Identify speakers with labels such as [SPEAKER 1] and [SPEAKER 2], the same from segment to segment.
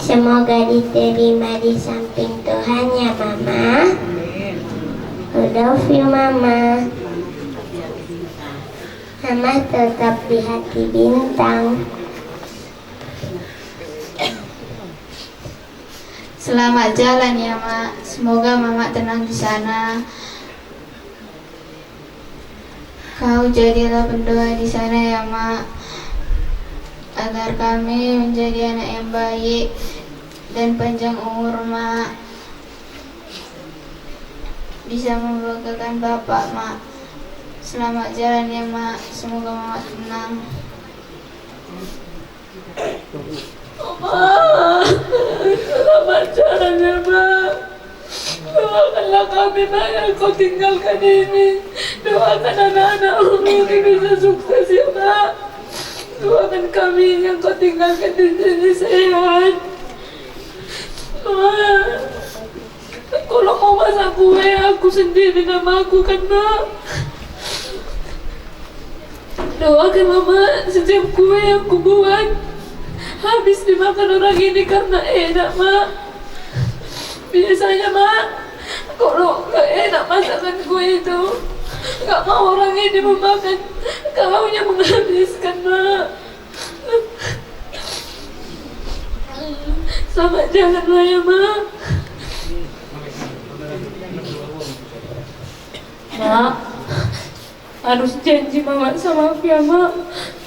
[SPEAKER 1] Semoga diterima di samping Tuhan ya Mama. I love you Mama. Mama tetap di hati bintang.
[SPEAKER 2] Selamat jalan ya Mak. Semoga Mama tenang di sana. Kau jadilah pendoa di sana ya Mak, agar kami menjadi anak yang baik dan panjang umur Mak, bisa membanggakan Bapak Mak. Selamat jalan ya Mak. Semoga Mama tenang.
[SPEAKER 3] Selamat jalan ya Mak. Doakanlah kami Mak yang kau tinggalkan ini. Doakan anak-anakmu ini bisa sukses ya Mak. Doakan kami yang kau tinggalkan di sini sehat. Mak, kalau mau masak kue aku sendiri nama aku kan Mak. Doakan Mama setiap kue yang aku buat habis dimakan orang ini karena enak Mak. Biasanya Mak, kalau gak enak masakan gue itu gak mau orang ini memakan, kau yang menghabiskan Mak. Selamat jalanlah ya Mak. Mak, harus janji Mama sama aku ya Mak.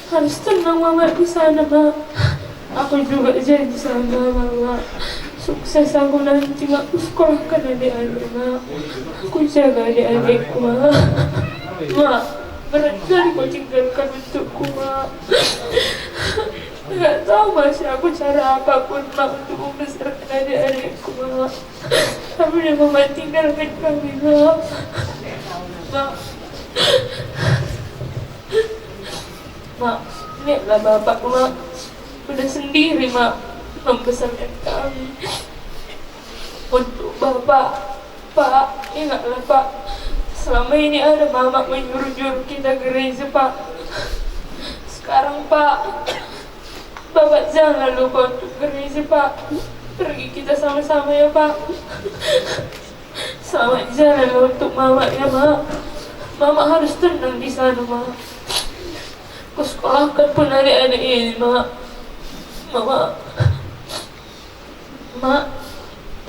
[SPEAKER 3] Harus tenang Mama di sana Mak. Aku juga janji sama Mama, sukses aku nanti Mak. Aku sekolahkan adik-adik Mak. Aku jaga adik-adikku Mak. Mak, berat sekali kau tinggalkan untukku Mak. Gak tahu masih aku cara apapun Mak untuk membesarkan adik-adikku Mak. Tapi udah Mama tinggalkan kami Mak. Mak, Mak, lihatlah Bapak Mak, udah sendiri Mak membesarkan kami. Untuk Bapak, Pak, ingatlah Pak, selama ini ada Mama menyuruh-nyuruh kita gereja Pak. Sekarang Pak, Bapak jangan lupa untuk gereja Pak. Pergi kita sama-sama ya Pak. Selamat jalan untuk Mama ya Mak. Mama harus tenang di sana Mak. Ku sekolahkan pun adik-adik ini Mak. Mama, Mak,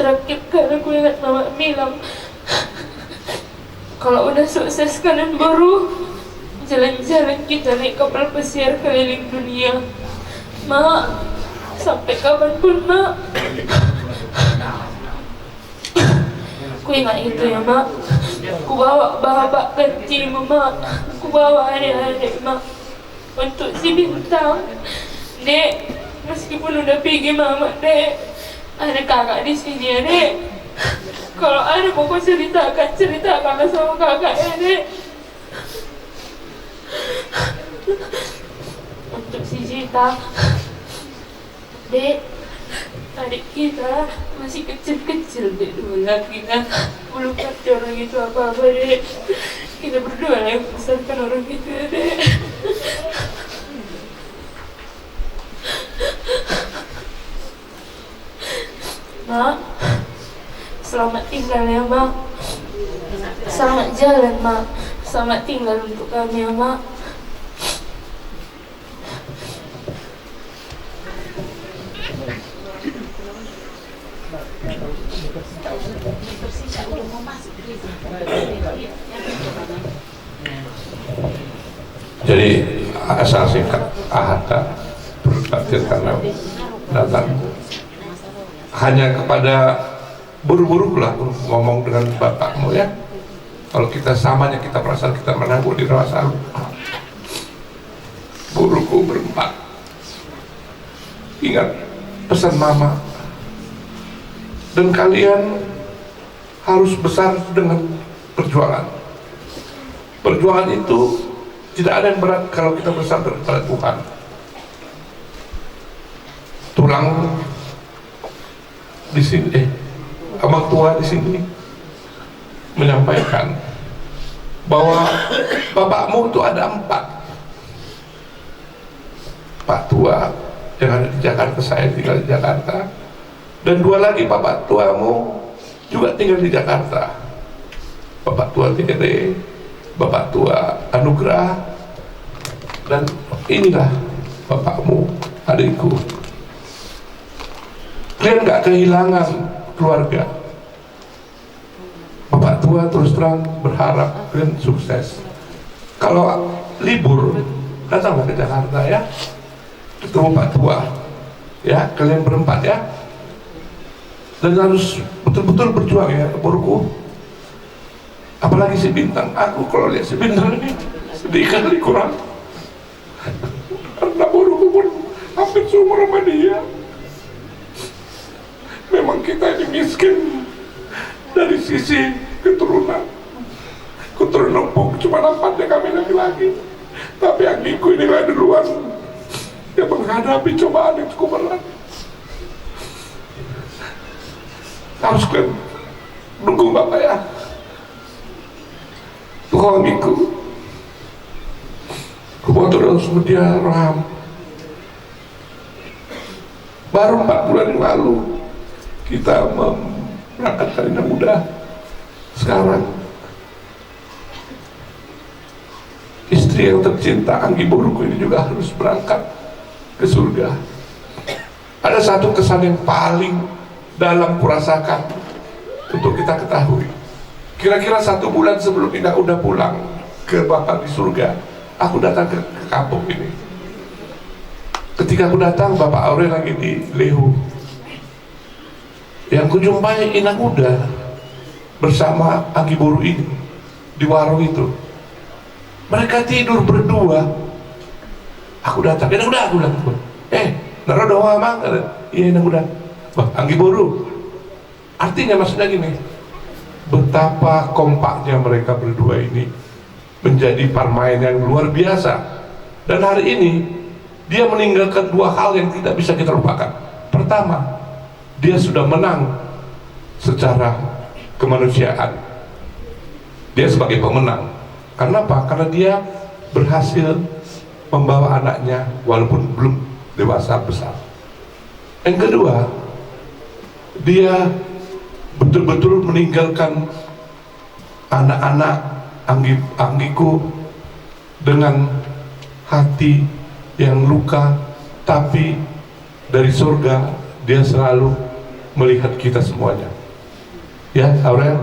[SPEAKER 3] terakhir kali aku ingat Mama bilang kalau udah sukses kalian baru jalan-jalan kita naik kapal pesiar keliling dunia. Mak, sampai kapanpun Mak. Ku ingat itu ya Mak. Ku bawa Bapak ke timur Mak. Ku bawa adik-adik Mak untuk si Bintang. Dek, meskipun udah pergi Mama Dek, ada kakak di sini ya Dek. Kalau ada mau kau ceritakanlah sama kakak ya Dek. Untuk si Zita, Dek, adik kita masih kecil-kecil Dek, dulu lagi kan. Belum ngerti orang itu apa-apa Dek. Kita berdua lah yang besarkan orang itu ya Dek. Mak, selamat tinggal ya Mak. Selamat jalan Mak. Selamat tinggal untuk kami ya Mak.
[SPEAKER 4] Jadi asal singkat ahata bertakdir karena datang hanya kepada buru-buru lah ngomong dengan bapakmu ya. Kalau kita samanya kita perasaan kita menangguh di rasa buruku berempat. Ingat pesan mama, dan kalian harus besar dengan perjuangan. Perjuangan itu tidak ada yang berat kalau kita bersandar pada Tuhan. Tulang di sini, abang tua di sini menyampaikan bahwa bapakmu itu ada 4. Pak tua, yang ada di Jakarta, saya tinggal di Jakarta, dan 2 lagi bapak tuamu juga tinggal di Jakarta, bapak tua Tere, bapak tua Anugrah, dan inilah bapakmu, adikku. Kalian gak kehilangan keluarga. Bapak tua terus terang berharap kalian sukses. Kalau libur, datanglah ke Jakarta ya, ketemu Pak tua ya, kalian berempat ya, dan harus betul-betul berjuang ya, Boruku. Apalagi si Bintang, aku kalau lihat si Bintang ini sedih kali kurang, karena Boruku pun hampir seumur sama dia. Memang kita ini miskin dari sisi keturunan numpuk, cuma 4 yang kami laki-laki, tapi adikku inilah duluan yang menghadapi cobaan yang cukup berat. Harus kalian dukung bapak ya, dukung adikku. Kebetulan semedia Raham baru 4 bulan yang lalu kita berangkatkan Indah Muda. Sekarang istri yang tercinta Anggi Boruku ini juga harus berangkat ke surga. Ada satu kesan yang paling dalam kurasakan untuk kita ketahui. Kira-kira 1 bulan sebelum Indah udah pulang ke Bapak di surga, aku datang ke kampung ini. Ketika aku datang, Bapak Aurel lagi di Lehu. Yang kujumpai Indah Muda bersama Anggi Boru ini di warung itu. Mereka tidur berdua. Aku datang, udah aku bilang, naro doa mang, iya udah. Wah, Anggi Boru. Artinya maksudnya gini, betapa kompaknya mereka berdua ini menjadi permain yang luar biasa. Dan hari ini dia meninggalkan 2 hal yang tidak bisa kita lupakan. Pertama, dia sudah menang secara kemanusiaan. Dia sebagai pemenang. Karena apa? Karena dia berhasil membawa anaknya walaupun belum dewasa besar. Yang kedua, dia betul-betul meninggalkan anak-anak Anggiku dengan hati yang luka, tapi dari surga dia selalu melihat kita semuanya. Ya, Aurel.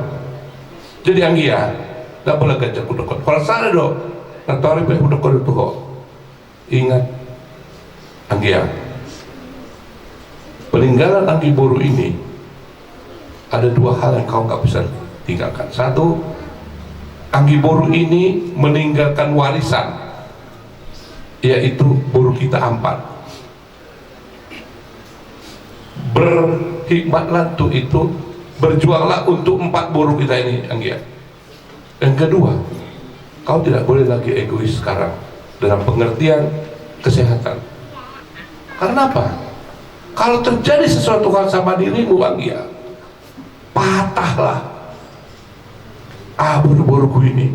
[SPEAKER 4] Jadi Anggi ya, gak boleh gajak udekot. Kalau sana dong, nanti baik udekot itu kok. Ingat, Anggi ya, peninggalan Anggi Boru ini ada 2 hal yang kau gak bisa tinggalkan. 1, Anggi Boru ini meninggalkan warisan, yaitu Boru kita 4. Berhikmatlah untuk itu, berjuanglah untuk 4 Boru kita ini, Anggi. Yang kedua, kau tidak boleh lagi egois sekarang dalam pengertian kesehatan. Karena apa? Kalau terjadi sesuatu hal sama dirimu, Anggi, patahlah Boru-boruku ini.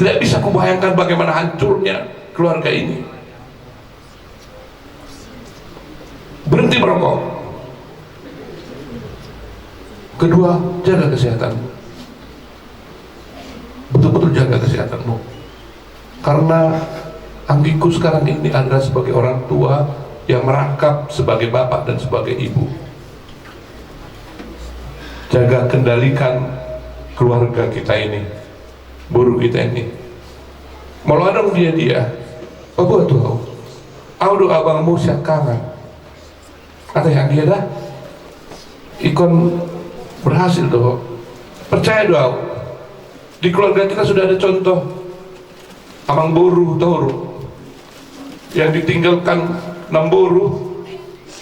[SPEAKER 4] Tidak bisa kubayangkan bagaimana hancurnya keluarga ini. Berhenti merokok. Kedua, jaga kesehatanmu. Betul-betul jaga kesehatanmu. Karena Anggiku sekarang ini adalah sebagai orang tua yang merangkap sebagai bapak dan sebagai ibu. Jaga, kendalikan keluarga kita ini, Boru kita ini. Malah dong dia apa tuh? Audo abangmu siap kangen. Kata yang dia dah ikon berhasil doh. Percaya doh, di keluarga kita sudah ada contoh Amang Boru Toro yang ditinggalkan 6 Boru,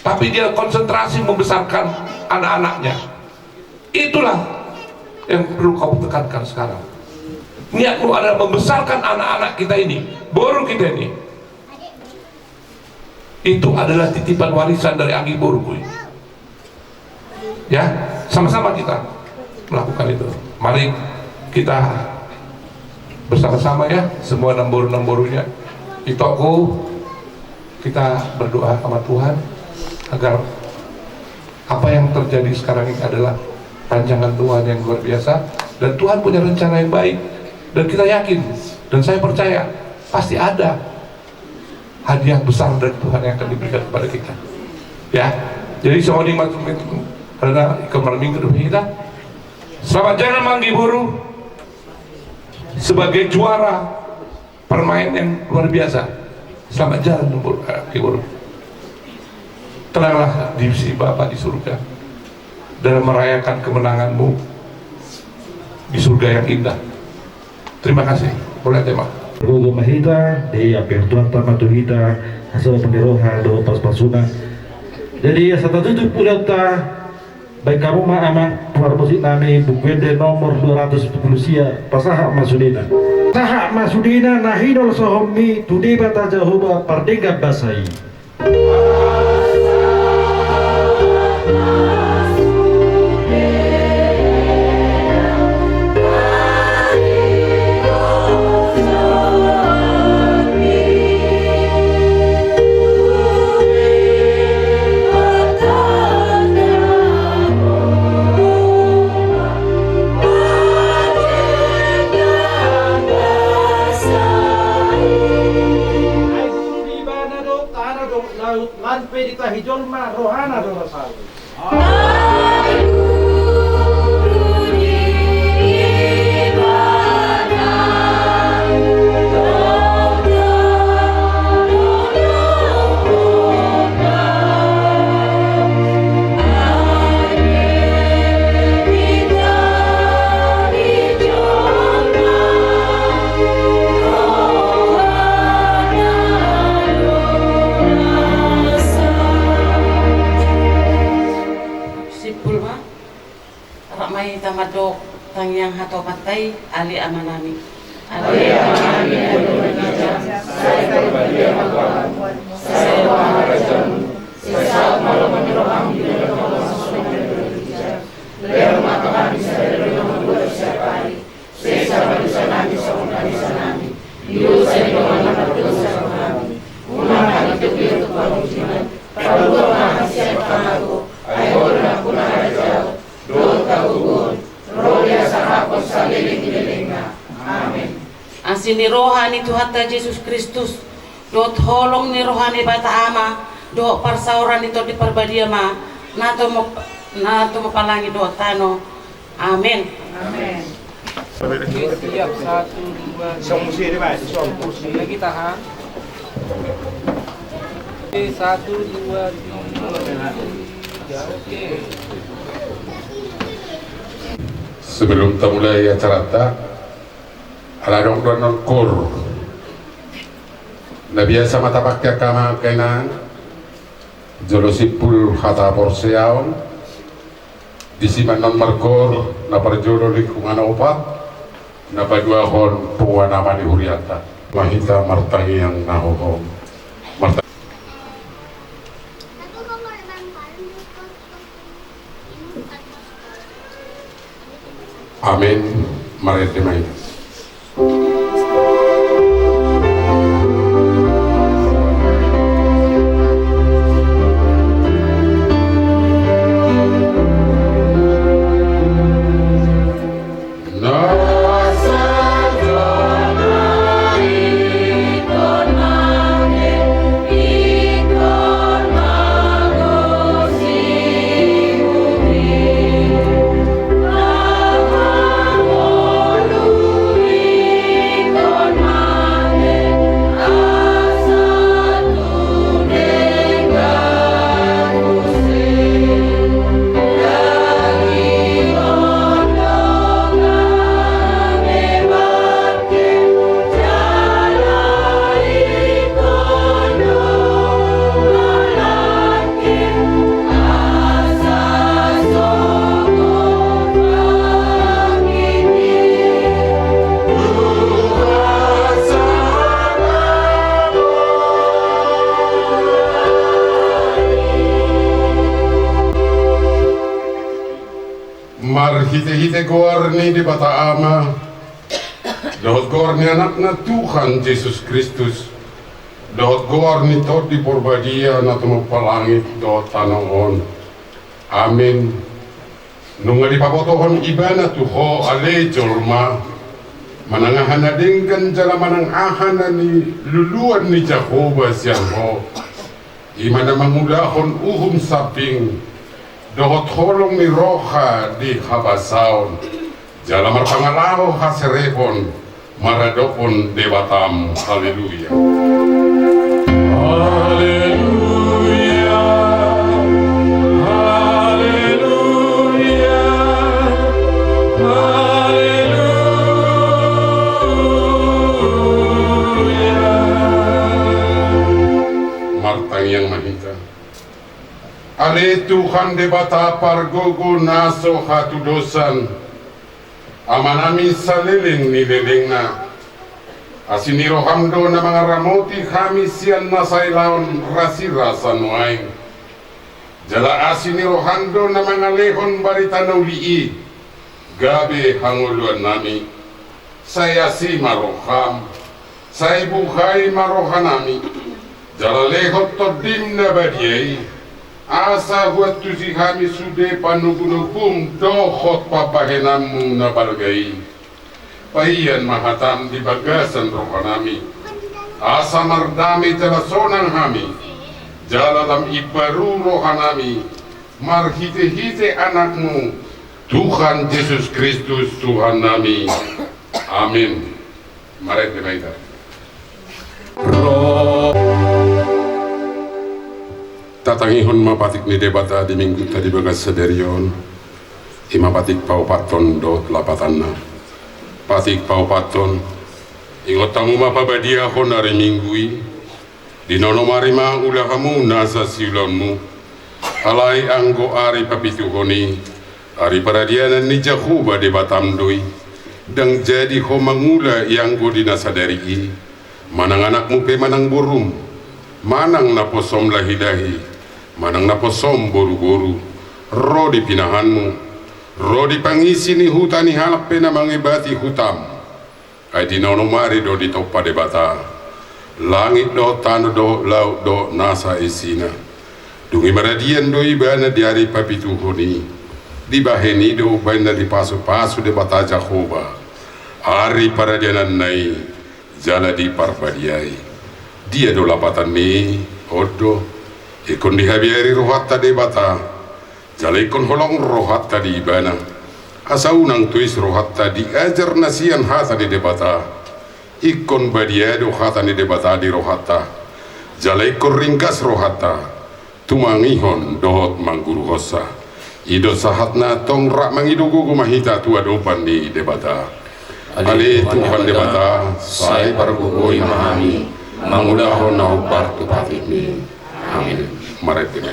[SPEAKER 4] tapi dia konsentrasi membesarkan anak-anaknya. Itulah yang perlu kau tekankan sekarang. Niatmu adalah membesarkan anak-anak kita ini, Boru kita ini. Itu adalah titipan warisan dari Anggi Boruku ini. Ya, sama-sama kita melakukan itu. Mari kita bersama-sama ya, semua 6 Borunya. Itoku kita berdoa sama Tuhan agar apa yang terjadi sekarang ini adalah rancangan Tuhan yang luar biasa, dan Tuhan punya rencana yang baik, dan kita yakin dan saya percaya pasti ada hadiah besar dari Tuhan yang akan diberikan kepada kita. Ya, jadi semua nikmat karena kemarin minggu depan kita. Selamat jalan Manggi Buru sebagai juara permain yang luar biasa. Selamat jalan Manggi Buru. Tenanglah di sisi Bapa di surga dalam merayakan kemenanganmu di surga yang indah. Terima kasih. Boleh tema.
[SPEAKER 5] Gogo mahita di apertura tamatu hita hasil penderoha do pas-pasuna. Jadi satu tutup ulata baik kamu mah amang tuar musik nami bukwende nomor 210 sia pasaha masudina. Saha masudina nahidol sohomi tudi bata jahuba pardega basai. Lan pedita hijol ma rohana do rasal.
[SPEAKER 6] Tamadok tang yang hato patai ali amanami.
[SPEAKER 7] Ali amanami Indonesia. Saya berbagi sama Tuhan. Saya mengajarkan sesaat malam menyerahkan diri kepada Indonesia. Beliau mengatakan bisa dari nomor 2 setiap hari. Saya sama di sana di sana. Dulu saya di mana berdosa kami. Gunakan itu untuk permujian. Kalau Tuhan siapa aku, ayo aku jauh. Doa ugun, roh ya sarapos saliling-lilinga. Amin.
[SPEAKER 6] Asini rohani Tuhan Yesus Kristus, dot holong ni rohani bata ama, do parsauran itu di perbadia ma, nato mo palangi do tano. Amin.
[SPEAKER 7] Amin.
[SPEAKER 8] Siap 1, 2, 3. Lagi tahan. 1, 2, 3. Oke.
[SPEAKER 4] Sebelum kita mulai acara ala dong don kur na biasa mata pakai kama kena jolosipul hata porseaon disiman non markor na parjolo lingkungan opat na padua hon puwana mani huriata mahita martangi yang nahohom Amin. Mari dimai. Hite-hite gorni di bata ama dohot gorni anakna Tuhan Yesus Kristus
[SPEAKER 9] Dot goar ni tot di porbadia na tumapalangit dot tanahon. Amin. Nung alipapotohon iba na tuho ale jorma. Manangahan na din kan jala manangahan na ni luluan ni Jehovah siyang ho. Ima na mangulahon saping. Dohot holong ni roha di habasaon. Jala marpangalaho haserepon. Maradopon dewatam. Haleluya. Haleluya, haleluya, haleluya. Martang yang mahita. Ale Tuhan debata pargogo naso hatudosan. Amanami saliling ni lelingna. Asiniro hamdo na mga ramoti kami siyan na sa ilaon rasira sa nuaing. Jala asiniro hando na mga lehon barita na ulii. Gabi hanguluan nami. Saya si maroham. Say buhay marohan nami. Jala lehot to dim na badiyay. Asa huwat tu si kami sude panugunugum dohot papahenam na balgay. Pahiyan mahatam di bagasan rohanami. Asa mardami telasonang hami. Jalalam ibaru rohanami. Marhite-hite anakmu. Tuhan Yesus Kristus Tuhan nami. Amin. Mari kita. Tatangihon mapatik ni debata di minggu tadi bagas sederion. Imapatik paupaton do lapatan na. Patik paupaton ingot tamu mapabadia honari minggui di nono marima ulahamu nasa siulonmu alai anggo ari papitu honi ari paradianan ni Jehovah de batamdoi dang jadi homangula yang go di nasa dari manang anakmu pe manang borum manang naposom lahi-lahi manang naposom boru-boru ro di pinahanmu Rodi pangisi ni hutani halak pena mangibati hutam. Ay dinono mari do di topa de bata. Langit do tano do laut do nasa isina. Dungi maradian do ibana di hari papitu honi. Di baheni do bana di pasu-pasu de bata Jehovah. Hari paradianan nai jala di parbadiai. Dia do lapatan ni odo ikon di habiari rohata de bata. Jala ikon holong rohat tadi ibana. Asa unang tuis rohat tadi ajar nasian hata di debata. Ikon badiado hata di debata di rohata. Jala ikon ringkas rohata. Tumangihon dohot mangguru hosa. Ido sahatna tong rak mangidugu kumahita tua dopan di debata. Ali Tuhan debata. Sai pargugoi mahami. Mangulahon nau partu patimi. Amin. Mari kita.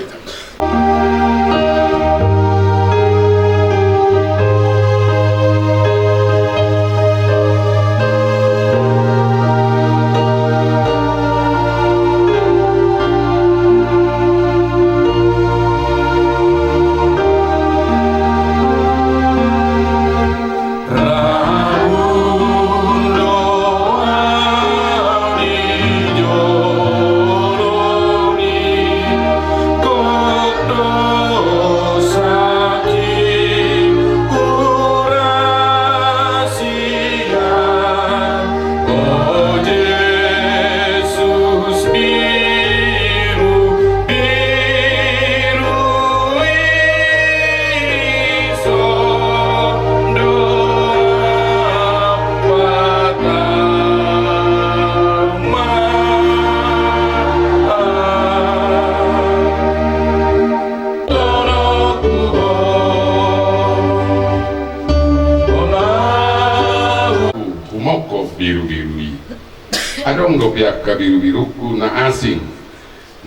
[SPEAKER 9] Adong go pihak kabiru-biruku na asing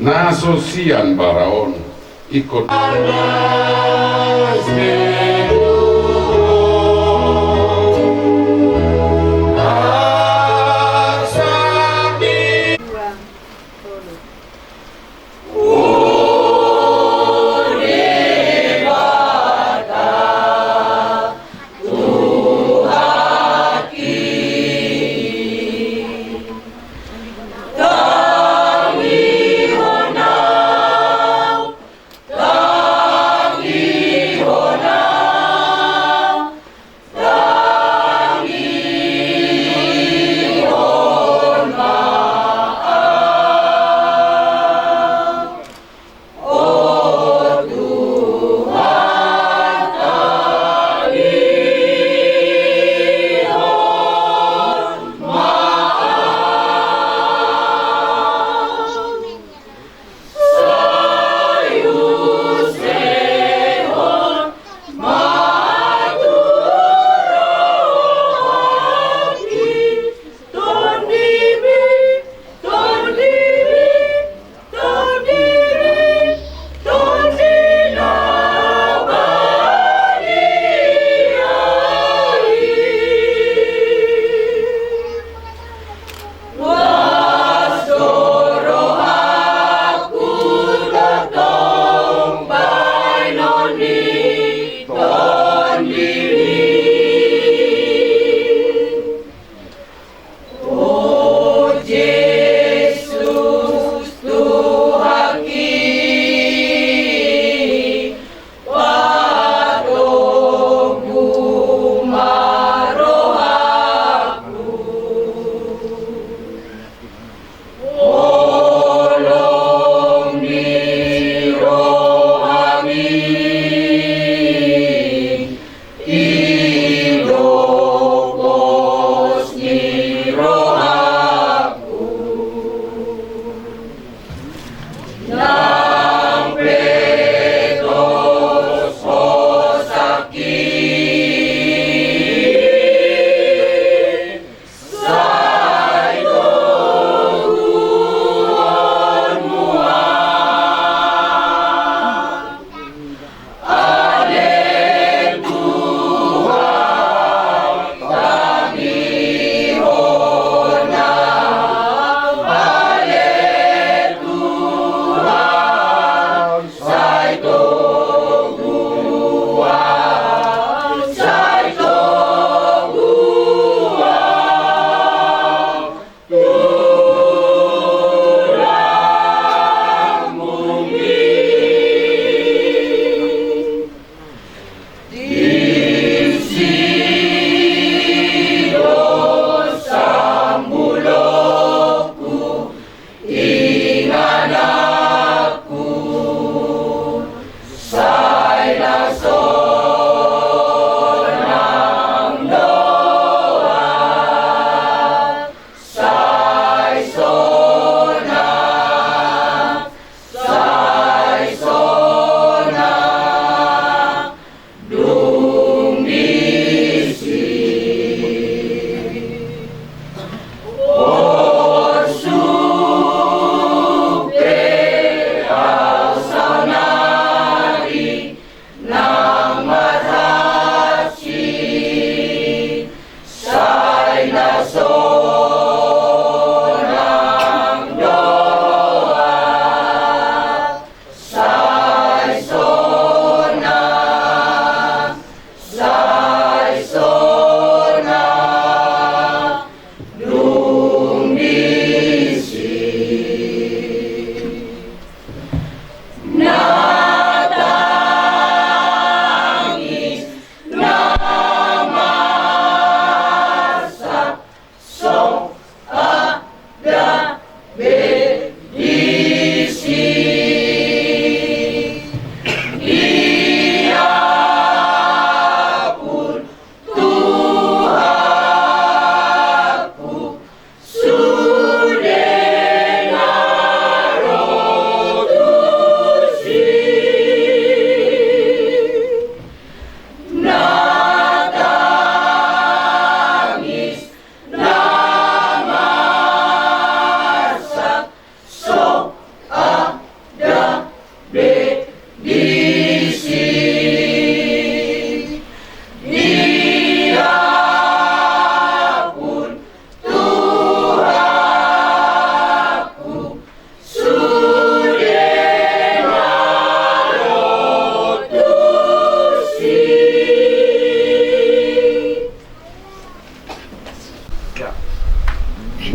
[SPEAKER 9] na sosian baraon ikut
[SPEAKER 7] God.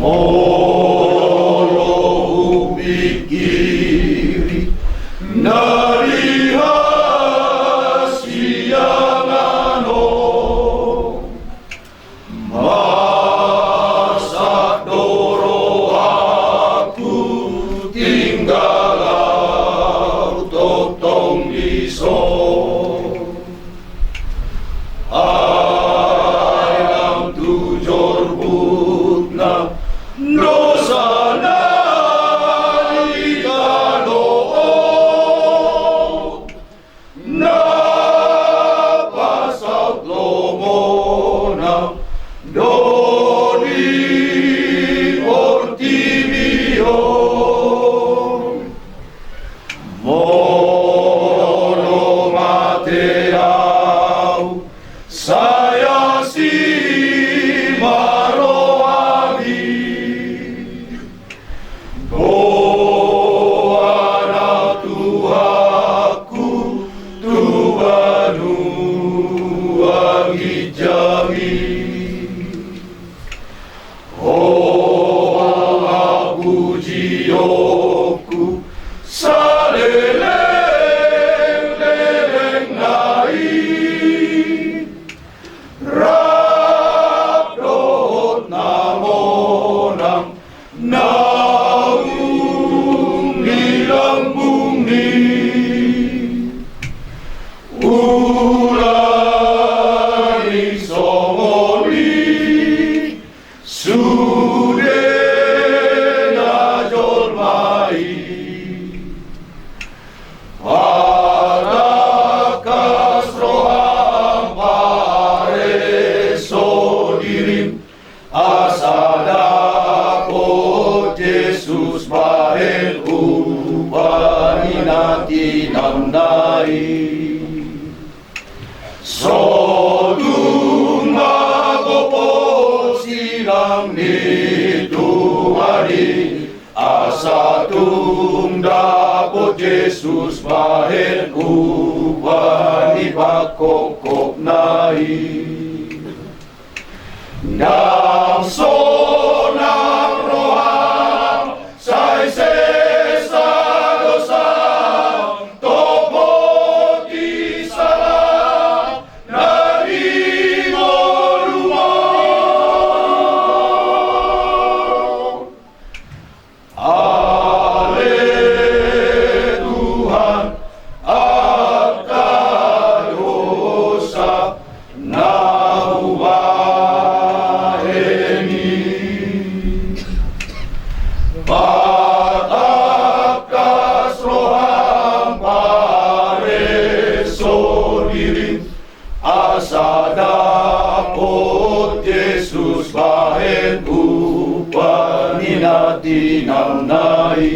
[SPEAKER 7] Molo pikiri dari hasianano masa doro aku tinggal totong iso ayam tujor butna dosa nalikano na pasal lomona doni ortimio mono mateau saya si maroami doana Tuhaku Tuhan wangi oh aku jioku saleleng nai rabdot namonang naung nilambung ni ulani songoli sude najol mai padakas roham pare sodirim asadapo Jesus bahel upani nati namnai Sodung magopo silang ni Tuhani asatung dapo Jesus bahel upani bakokok nai Nang sonang roham sai sesa dosa topo di salam nari ngolumo Ale Tuhan akan dosa naubaeni patakas roham pare sodirim asa dapot Jesus bahen upani nati namnai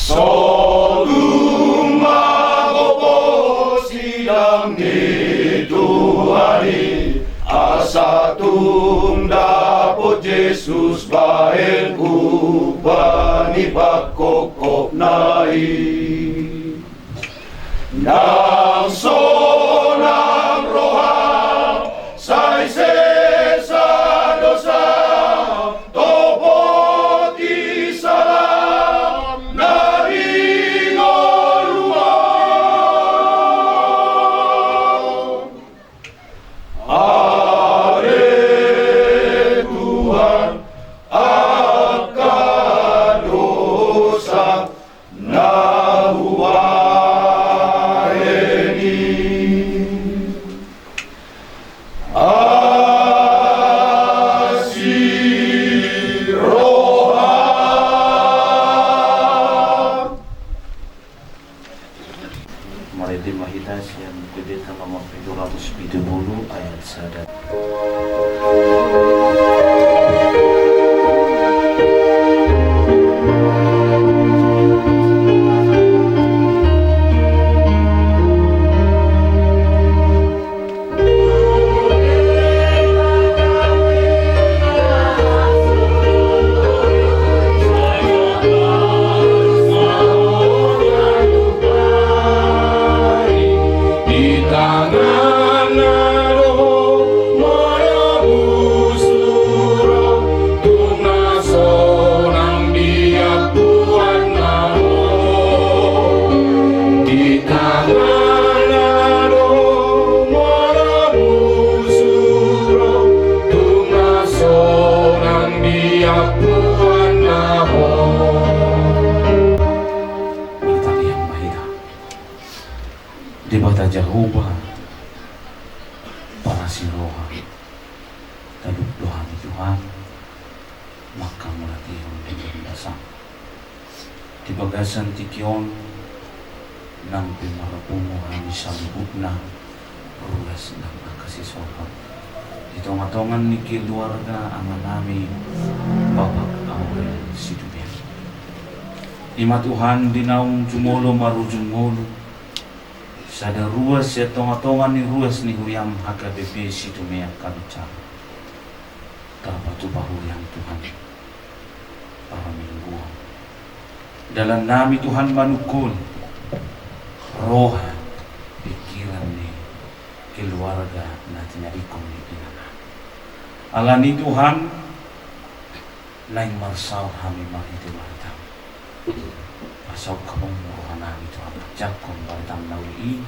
[SPEAKER 7] Sodung magopo silang ni Tuhani asatung dapot Jesus bahen upani bakokok nai Nang sonang roham sai sesa dosa topo di salam nari ngolumo Ale Tuhan akan dosa naubaeni
[SPEAKER 10] di bagasan tikion nang pimarapunguhan disambutna rulas ng akasisohan. Di tonga-tongan ni keluarga ang nami Bapak Aurel Sidubian. Ima Tuhan dinaung jumolo maru jumolo sada ruas ya tonga-tongan ni ruas ni huyam HKBP Sidumea kabicara. Tapatu bahuyang Tuhan para minggu. Dalam nami Tuhan manukul roh pikiran ni keluarga natin narikom ni inana. Alani Tuhan lain marsaw kami mahiti martam. Pasaw kamong rohan nami Tuhan jakon martam nawi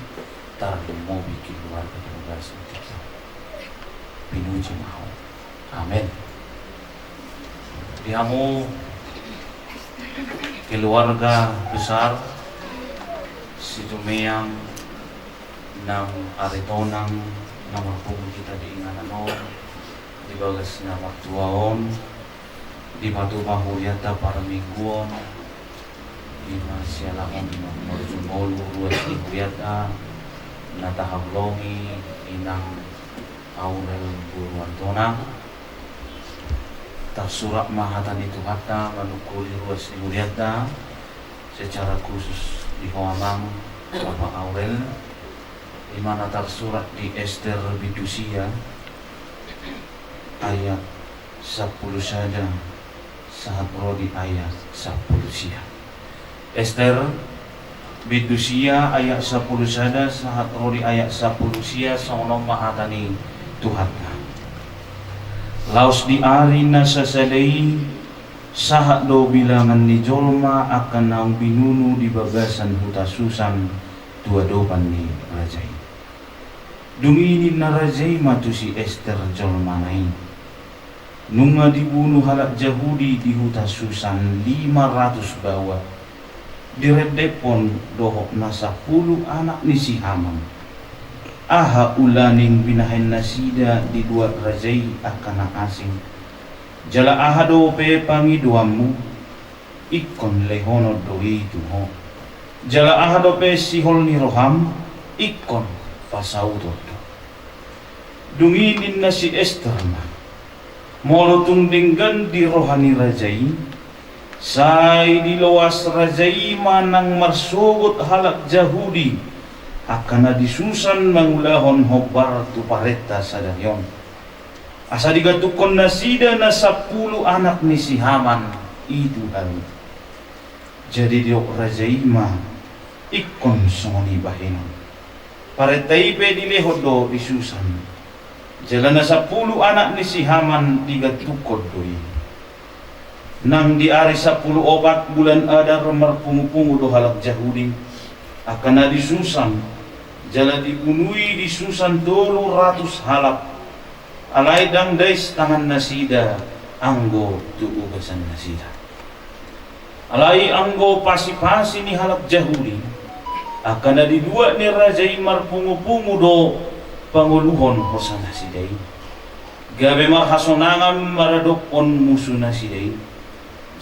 [SPEAKER 10] tarin mo keluarga keluarga sentito. Pinuji maho. Amin. Diamo keluarga besar Sidumeang ng Aritonang nomor pung kita diinganano di bagas na magtuaon di batu mahuyata para mingguon di masyalangon morjumolu ruas di huyata natahablongi inang Aurel Buruantona tersurat mahatan itu kata menukuli ruas di huyata secara khusus di Hoamang Bapak Aurel di mana tersurat di Ester Bidusia ayat 10 saja saat di ayat 10 sia. Ester Bidusia ayat 10 saja saat di ayat 10 sia sono mahatani Tuhan. Laos di ari nasasalay sahat do bilangan ni jolma akan naung binunu di bagasan hutasusan dua dopan ni rajai. Dunginin na rajai matu si Ester jolma nain. Nunga dibunuh halak Yahudi di hutasusan 500 bawa. Diredepon dohok na 10 anak ni si Haman. Aha ulaning binahin nasida di dua rajai akan asing. Jala ahado pe pangiduamu ikon lehono doi tuho. Jala ahado pe sihol ni roham ikon pasaudo. Dunginin na si Esther na molo tungdinggan di rohani rajai say di loas rajai manang marsugot halak Yahudi akan na disusan mangulahon hobar tu pareta sadahyon. Asa digatukon na sida na 10 anak ni si Haman itu hari. Jadi diok rajaima ikon songoni bahinon. Paretay pe dilehodo disusan. Jalan na 10 anak ni si Haman digatukod doi. Nang di ari 10 obat bulan Adar marpungu-pungu do halak Yahudi akan na disusan. Jala dibunuhi disusan 200 halap. Alay dang dais tangan nasida anggo tuugasan nasida. Alay anggo pasi-pasi ni halak Yahudi akan na didua ni rajai marpungu-pungu do panguluhon hosa nasidai. Gabe marhasonangan maradokon musuh nasidai.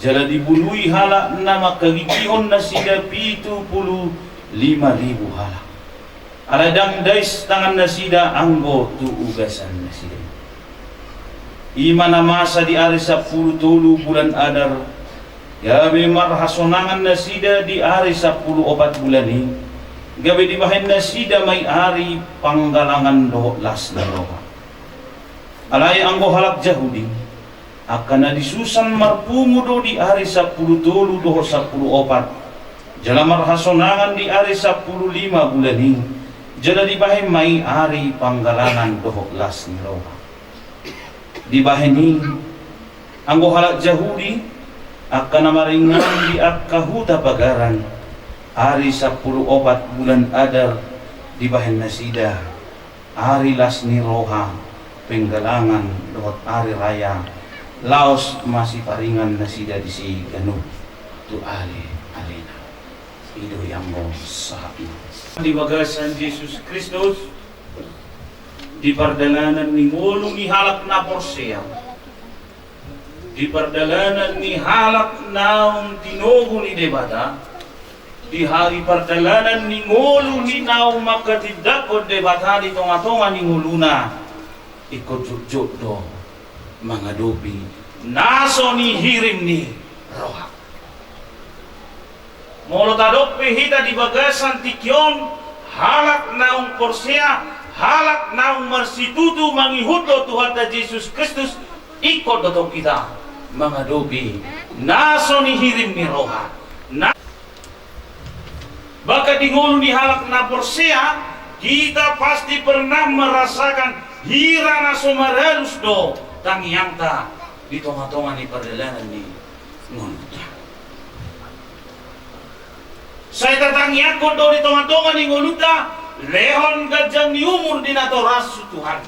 [SPEAKER 10] Jala dibunuhi halak nama kagigihon nasida 75,000 halak. Alay dang dais tangan nasida anggo tuugasan nasida. Ima na masa di ari 10 bulan Adar. Gabi marhasonangan nasida di ari 10 bulan ni. Gabi dibahin nasida may ari panggalangan do las na roha. Alay anggo halak Yahudi akan na disusan marpungu do di ari 10 do 10 Jala marhasonangan di ari 15 bulan ni. Jala dibahin may ari panggalangan do las ni roha. Di bahini anggo halak Yahudi akan namaringan di akahuta pagaran hari 10 bulan Adar di bahin nasida hari lasni roha penggalangan dohot hari raya laos masih paringan nasida di si ganub tu ali alena ido yang mo sahatna di bagasan Yesus Kristus di pardalanan ni ngolong ni halak na porsea di perjalanan ni halak naung tinogo ni debata, di hari perjalanan ni ngolu ni naung maka tidak ko debata di tonga-tonga ni nguluna ikut jujud do mengadopi naso ni hirim ni roha. Molo tadopi hita di bagasan tikyon halak naung Persea, halak naung marsitutu mangihudo Tuhan Yesus Kristus ikut dotong kita mengadopi naso ni hirim ni roha. Baka di ngulu ni halak na Persea kita pasti pernah merasakan hira naso maralus do tangiang ta di tonga-tonga ni perjalanan ni ngulu. Saya tatangi ako do di tonga-tonga ni nguluta lehon gajang ni umur di nato rasu Tuhan,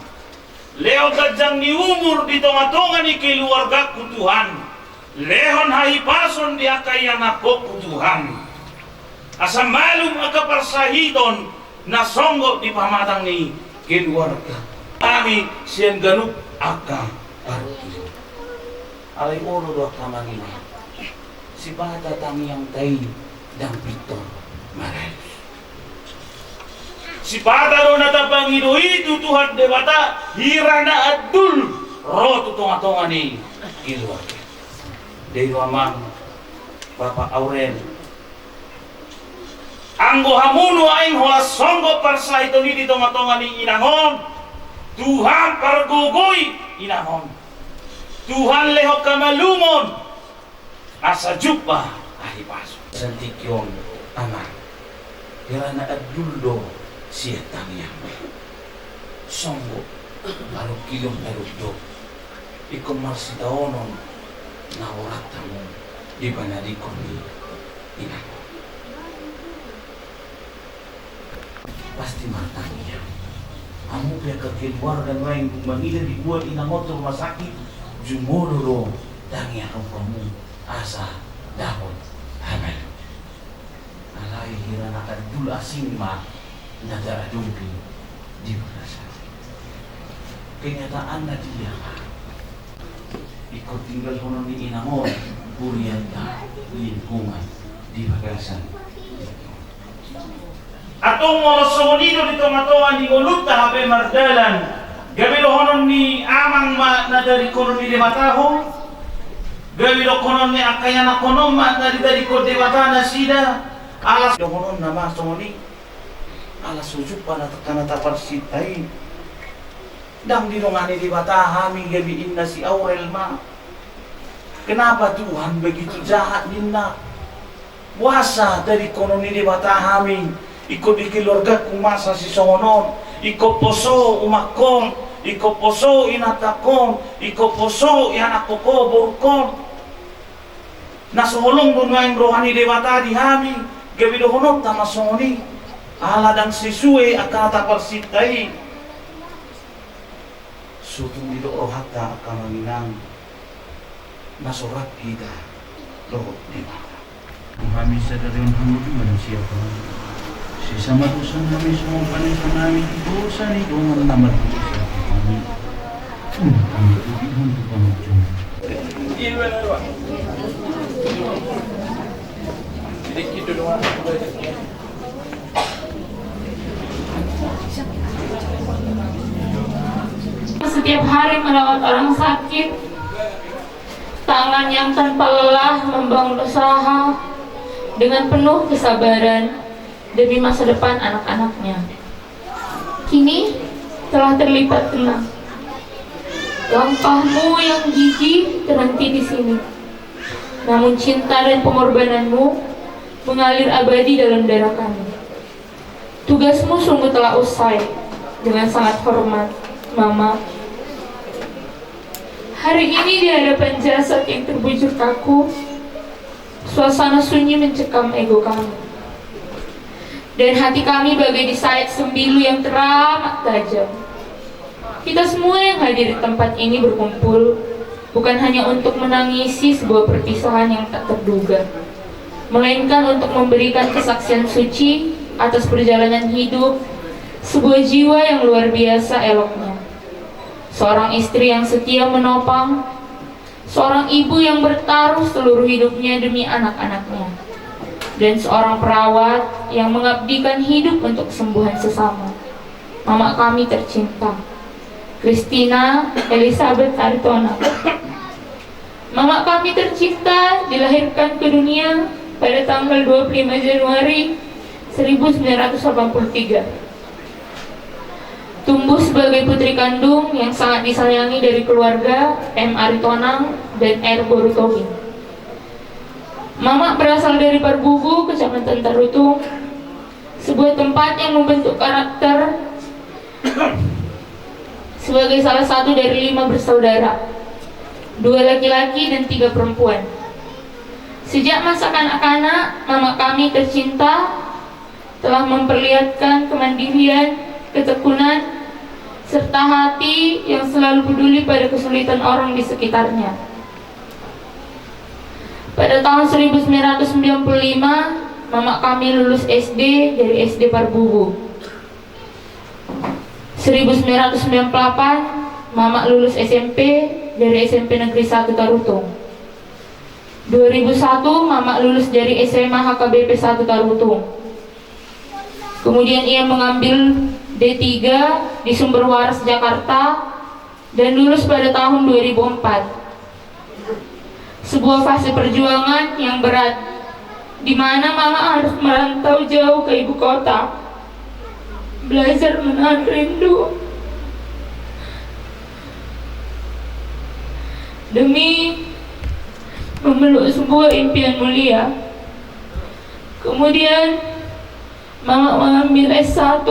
[SPEAKER 10] lehon gajang ni umur di tonga-tonga ni keluarga ku Tuhan, lehon haipason di akay anak ko ku Tuhan, asa malum aka persahidon na songgo di pamatang ni keluarga kami sian ganup aka parkir alay oro do kamangina si bata tangi yang tay dan Victor Maralus. Si Pataro natapangido itu Tuhan debata hirana adul roh tonga-tonga ni keluarga. Dari mamang Bapak Aurel. Anggo hamuno aing hola songgo parsa itu ni di tonga-tonga ni inangon. Tuhan pargogoy inangon. Tuhan leho kamalumon. Asa jumpa ahli paso. Santikyon aman hirana aduldo siya tangyang songgo baru kilong darugdo ikon marsitaonon na oratamu di banadikon ni inang pasti martanya amu pia kekeluarga lain mangida dibuat inangoto rumah sakit jumodoro tangyang kamu asa dahon amal alai hirana adul asing ma nadara jumpi di merasa kenyataan na dia ikut tinggal hono ni inamon purianta lingkungan di bagasan atong mo sonido di tonga-tonga ni nguluta habe mardalan gabi hono ni amang ma nadari kono ni mataho gawi do konon ni akaya na konon ma dari kode watana sida alas do konon nama somoni alas sujuk pada tekana tapar sitai dang di rongani di watahami gawi inna si Aurel ma kenapa Tuhan begitu jahat ninna puasa dari konon ni di watahami ikut di keluarga kumasa si songonon ikut poso umakon ikut poso inatakon ikut poso anak koko borkon nasoholong bungaing rohani dewata dihami gabi dohonot tama songoni ala dan sisue akan taparsitai sutung di rohata kamanginang nasorat kita roh dewata kami sadari untuk manusia sesama dosa kami semua panen kami dosa ni doang nama dosa kami kami untuk penujung sedikit doang
[SPEAKER 3] setiap hari merawat orang sakit, tangan yang tanpa lelah membangun usaha dengan penuh kesabaran demi masa depan anak-anaknya. Kini telah terlipat tenang. Langkahmu yang gigih terhenti di sini. Namun cinta dan pengorbananmu mengalir abadi dalam darah kami. Tugasmu sungguh telah usai. Dengan sangat hormat, Mama. Hari ini di hadapan jasad yang terbujur kaku, suasana sunyi mencekam ego kami. Dan hati kami bagai disayat sembilu yang teramat tajam. Kita semua yang hadir di tempat ini berkumpul bukan hanya untuk menangisi sebuah perpisahan yang tak terduga, melainkan untuk memberikan kesaksian suci atas perjalanan hidup sebuah jiwa yang luar biasa eloknya. Seorang istri yang setia menopang,
[SPEAKER 11] seorang ibu yang bertaruh seluruh hidupnya demi anak-anaknya, dan seorang perawat yang mengabdikan hidup untuk kesembuhan sesama. Mama kami tercinta, Christina Elizabeth Aritona. Mama kami tercinta dilahirkan ke dunia pada tanggal 25 Januari 1983. Tumbuh sebagai putri kandung yang sangat disayangi dari keluarga M. Aritonang dan R. Borutogi. Mama berasal dari Parbubu, Kecamatan Tarutung, sebuah tempat yang membentuk karakter sebagai salah satu dari 5 bersaudara, 2 laki-laki dan 3 perempuan. Sejak masa kanak-kanak, mama kami tercinta telah memperlihatkan kemandirian, ketekunan, serta hati yang selalu peduli pada kesulitan orang di sekitarnya. Pada tahun 1995, mama kami lulus SD dari SD Parbubu. 1998, mama lulus SMP dari SMP Negeri 1 Tarutung. 2001, mama lulus dari SMA HKBP 1 Tarutung. Kemudian ia mengambil D3 di Sumber Waras Jakarta dan lulus pada tahun 2004. Sebuah fase perjuangan yang berat, di mana mama harus merantau jauh ke ibu kota, belajar menahan rindu demi memeluk sebuah impian mulia. Kemudian mama mengambil S1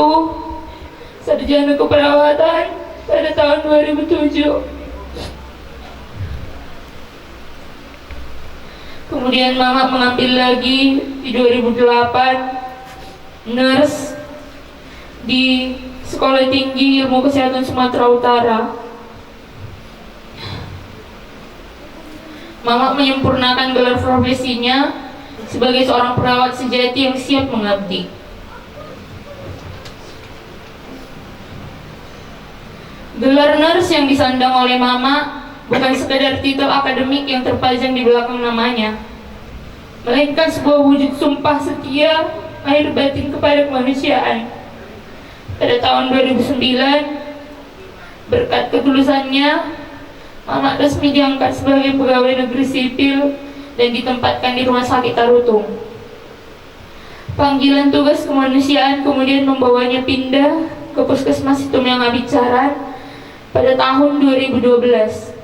[SPEAKER 11] sarjana keperawatan pada tahun 2007. Kemudian mama mengambil lagi di 2008 nurse di Sekolah Tinggi Ilmu Kesehatan Sumatera Utara. Mama menyempurnakan gelar profesinya sebagai seorang perawat sejati yang siap mengabdi. Gelar nurse yang disandang oleh mama bukan sekedar titel akademik yang terpajang di belakang namanya, melainkan sebuah wujud sumpah setia lahir batin kepada kemanusiaan. Pada tahun 2009, berkat ketulusannya, mama resmi diangkat sebagai pegawai negeri sipil dan ditempatkan di Rumah Sakit Tarutung. Panggilan tugas kemanusiaan kemudian membawanya pindah ke Puskesmas Situmyang Abicaran pada tahun 2012.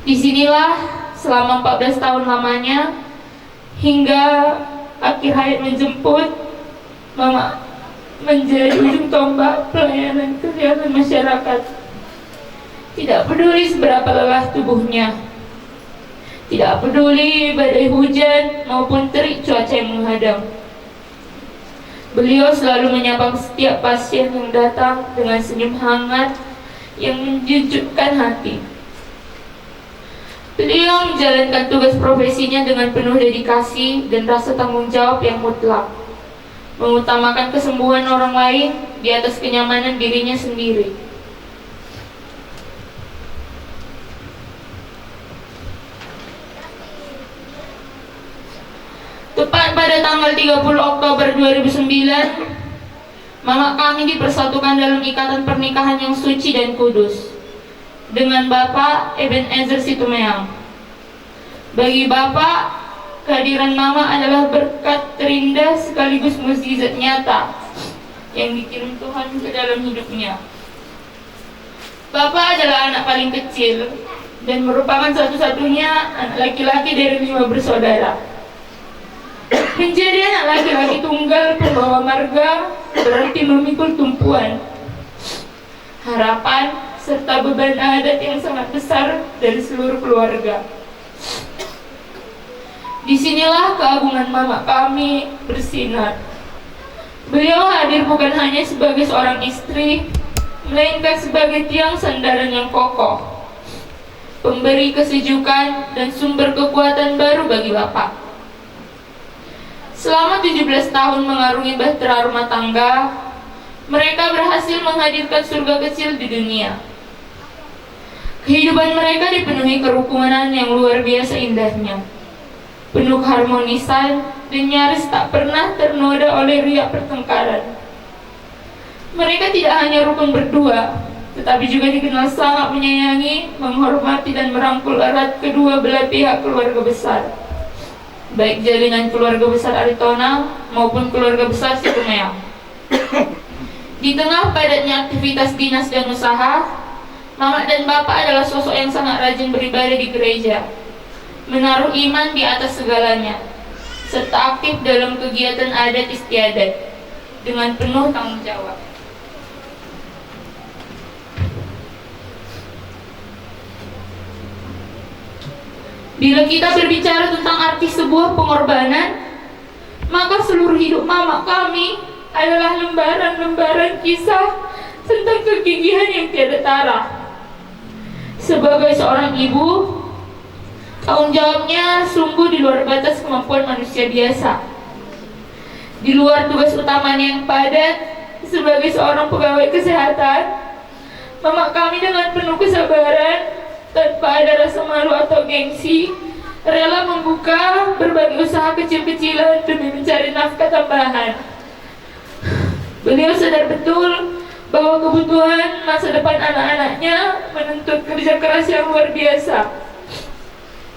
[SPEAKER 11] Disinilah selama 14 tahun lamanya hingga akhir hayat menjemput, mama menjadi ujung tombak pelayanan kesehatan masyarakat. Tidak peduli seberapa lelah tubuhnya, tidak peduli badai hujan maupun terik cuaca yang menghadang, beliau selalu menyapa setiap pasien yang datang dengan senyum hangat yang menjujukkan hati. Beliau menjalankan tugas profesinya dengan penuh dedikasi dan rasa tanggung jawab yang mutlak, mengutamakan kesembuhan orang lain di atas kenyamanan dirinya sendiri. Tepat pada tanggal 30 Oktober 2009, mama kami dipersatukan dalam ikatan pernikahan yang suci dan kudus dengan Bapak Ebenezer Situmeang. Bagi Bapak, kehadiran mama adalah berkat terindah sekaligus mukjizat nyata yang dikirim Tuhan ke dalam hidupnya. Bapak adalah anak paling kecil dan merupakan satu-satunya anak laki-laki dari 5 bersaudara. Menjadi anak laki-laki tunggal pembawa marga berarti memikul tumpuan, harapan, serta beban adat yang sangat besar dari seluruh keluarga. Disinilah keagungan mama kami bersinar. Beliau hadir bukan hanya sebagai seorang istri, melainkan sebagai tiang sandaran yang kokoh, pemberi kesejukan dan sumber kekuatan baru bagi Bapak. Selama 17 tahun mengarungi bahtera rumah tangga, mereka berhasil menghadirkan surga kecil di dunia. Kehidupan mereka dipenuhi kerukunan yang luar biasa indahnya, penuh keharmonisan dan nyaris tak pernah ternoda oleh riak pertengkaran. Mereka tidak hanya rukun berdua, tetapi juga dikenal sangat menyayangi, menghormati dan merangkul erat kedua belah pihak keluarga besar, baik jaringan keluarga besar Aritona maupun keluarga besar Situmeang. Di tengah padatnya aktivitas dinas dan usaha, Mama dan Bapak adalah sosok yang sangat rajin beribadah di gereja, menaruh iman di atas segalanya, serta aktif dalam kegiatan adat istiadat dengan penuh tanggung jawab. Bila kita berbicara tentang arti sebuah pengorbanan, maka seluruh hidup mama kami adalah lembaran-lembaran kisah tentang kegigihan yang tiada tara. Sebagai seorang ibu, tanggung jawabnya sungguh di luar batas kemampuan manusia biasa. Di luar tugas utamanya yang padat sebagai seorang pegawai kesehatan, mama kami dengan penuh kesabaran, tanpa ada rasa malu atau gengsi, rela membuka berbagai usaha kecil-kecilan demi mencari nafkah tambahan. Beliau sadar betul bahwa kebutuhan masa depan anak-anaknya menuntut kerja keras yang luar biasa.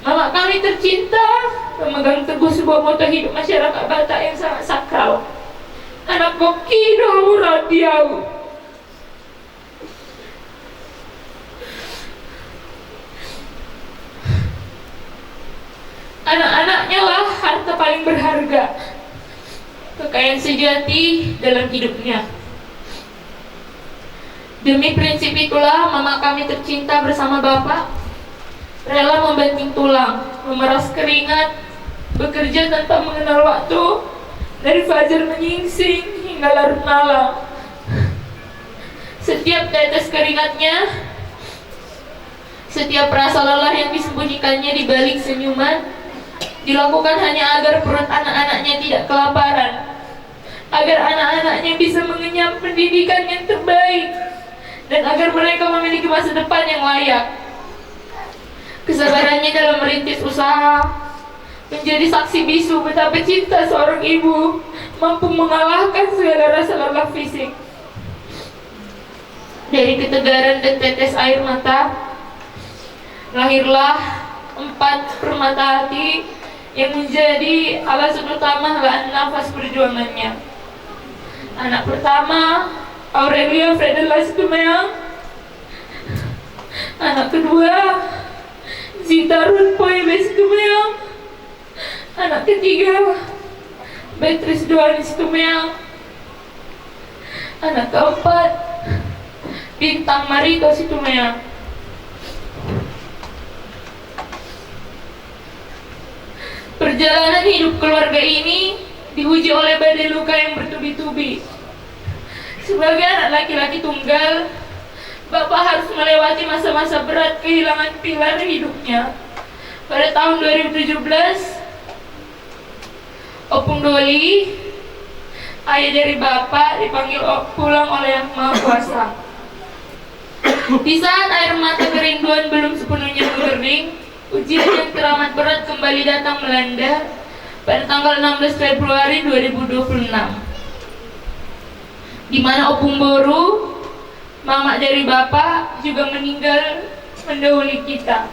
[SPEAKER 11] Mama kami tercinta memegang teguh sebuah moto hidup masyarakat Batak yang sangat sakral. Anak koki dohu radiau. Anak-anaknya lah harta paling berharga, kekayaan sejati dalam hidupnya. Demi prinsip itulah mama kami tercinta bersama Bapak rela membanting tulang, memeras keringat, bekerja tanpa mengenal waktu, dari fajar menyingsing hingga larut malam. Setiap tetes keringatnya, setiap rasa lelah yang disembunyikannya di balik senyuman, dilakukan hanya agar perut anak-anaknya tidak kelaparan, agar anak-anaknya bisa mengenyam pendidikan yang terbaik, dan agar mereka memiliki masa depan yang layak. Kesabarannya dalam merintis usaha menjadi saksi bisu betapa cinta seorang ibu mampu mengalahkan segala rasa lelah fisik. Dari ketegaran dan tetes air mata, lahirlah 4 permata hati yang menjadi alasan utama helaan nafas perjuangannya. Anak pertama, Aurelia Fredela Situmeang. Anak kedua, Zita Runpoy Situmeang. Anak ketiga, Beatrice Duani Situmeang. Anak keempat, Bintang Marito Situmeang. Perjalanan hidup keluarga ini diuji oleh badai luka yang bertubi-tubi. Sebagai anak laki-laki tunggal, Bapak harus melewati masa-masa berat kehilangan pilar hidupnya. Pada tahun 2017, Opung Doli, ayah dari Bapak, dipanggil pulang oleh Yang Maha Kuasa. Di saat air mata kerinduan belum sepenuhnya mengering, ujian yang teramat berat kembali datang melanda pada tanggal 16 Februari 2026, di mana Opung Boru, mama dari Bapak, juga meninggal mendahului kita.